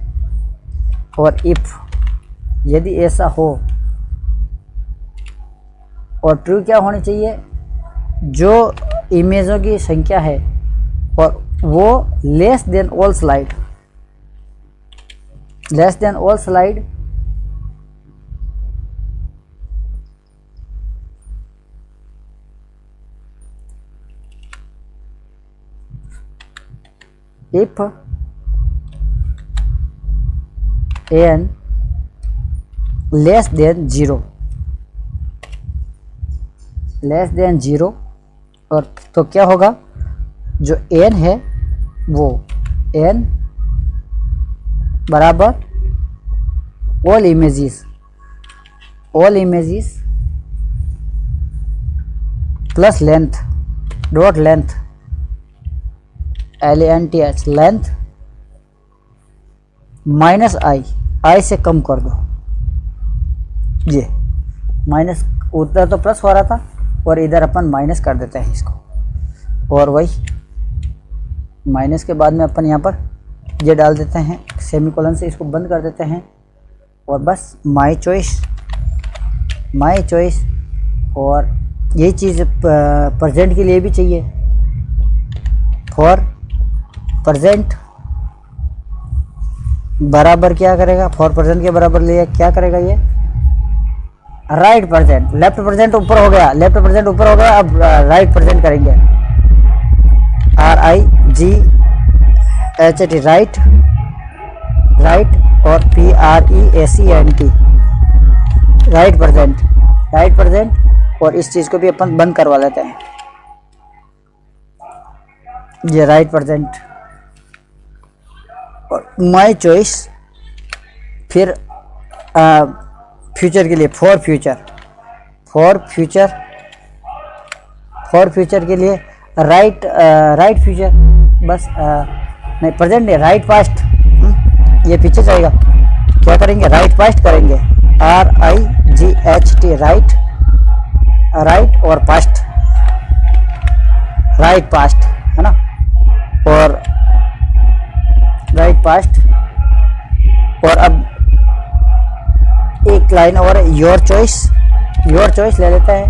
और इफ यदि ऐसा हो और ट्रू क्या होनी चाहिए, जो इमेजों की संख्या है और वो less than all slide, less than all slide if n less than 0, less than 0, और तो क्या होगा, जो n है वो n बराबर all images plus length dot length LENTH length minus i से कम कर दो। ये माइनस, उधर तो प्लस हो रहा था और इधर अपन माइनस कर देते हैं इसको। और वही माइनस के बाद में अपन यहाँ पर ये डाल देते हैं सेमीकोलन से, इसको बंद कर देते हैं और बस माय चॉइस। और यही चीज़ प्रेजेंट के लिए भी चाहिए। फॉर प्रेजेंट बराबर क्या करेगा, फॉर प्रेजेंट के बराबर लिया क्या करेगा ये, राइट प्रेजेंट। लेफ्ट प्रेजेंट ऊपर हो गया, अब राइट प्रेजेंट करेंगे। RIGHT राइट और PREACENT राइट प्रेजेंट। और इस चीज़ को भी अपन बंद करवा लेते हैं, ये राइट प्रेजेंट। और माय चॉइस, फिर फ्यूचर के लिए फॉर फ्यूचर के लिए राइट फ्यूचर, बस नहीं प्रेजेंट नहीं, राइट पास्ट। ये पीछे जाएगा, क्या करेंगे, राइट पास्ट करेंगे। RIGHT राइट और पास्ट, राइट पास्ट है ना। और राइट पास्ट, और अब एक लाइन और योर चॉइस ले लेते हैं।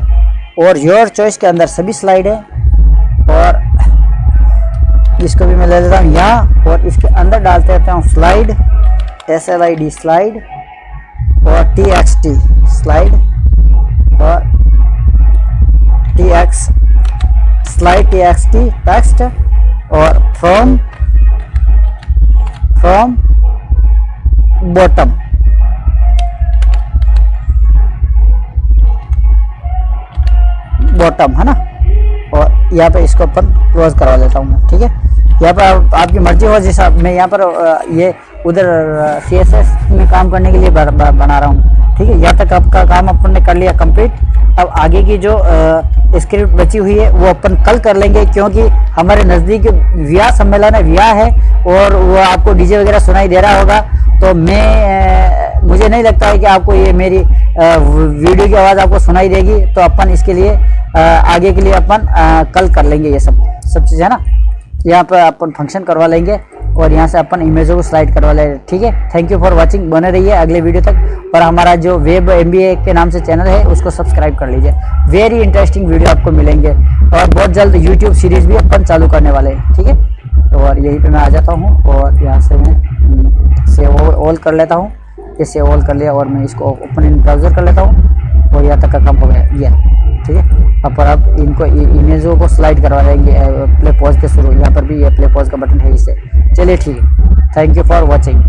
और योर चॉइस के अंदर सभी स्लाइड है, और इसको भी मैं ले लेता हूँ यहाँ, और इसके अंदर डालते रहता हूँ स्लाइड, SLID स्लाइड, और TXT स्लाइड, और स्लाइड TXT टेक्स्ट, और फ्रॉम बॉटम है ना। और यहाँ पे इसको अपन क्लोज करवा लेता हूँ मैं, ठीक है। यहाँ पर आपकी मर्जी हो, जैसा मैं यहाँ पर ये उधर CSS में काम करने के लिए बना रहा हूँ, ठीक है। यहाँ तक आपका काम अपन ने कर लिया कंप्लीट। अब आगे की जो स्क्रिप्ट बची हुई है वो अपन कल कर लेंगे, क्योंकि हमारे नज़दीक व्याह सम्मेलन है और वो आपको डीजे वगैरह सुनाई दे रहा होगा। तो मुझे नहीं लगता है कि आपको ये मेरी वीडियो की आवाज़ आपको सुनाई देगी। तो अपन इसके लिए आगे के लिए अपन कल कर लेंगे ये सब चीज़, है ना। यहाँ पर अपन फंक्शन करवा लेंगे और यहाँ से अपन इमेजों को स्लाइड करवा लेंगे, ठीक है। थैंक यू फॉर वाचिंग, बने रहिए अगले वीडियो तक। और हमारा जो वेब MBA के नाम से चैनल है उसको सब्सक्राइब कर लीजिए, वेरी इंटरेस्टिंग वीडियो आपको मिलेंगे। और बहुत जल्द यूट्यूब सीरीज़ भी अपन चालू करने वाले हैं, ठीक है। तो और यहीं पे मैं आ जाता हूँ और यहाँ से मैं सेव ऑल कर लेता हूँ। इसे ऑल कर लिया और मैं इसको ओपन इन ब्राउज़र कर लेता हूँ और यहाँ तक का काम हो गया ये, ठीक है। अब पर आप इनको इमेजों को स्लाइड करवा देंगे प्ले पॉज के शुरू, यहाँ पर भी ये प्ले पॉज का बटन है इससे। चलिए ठीक है, थैंक यू फॉर वॉचिंग।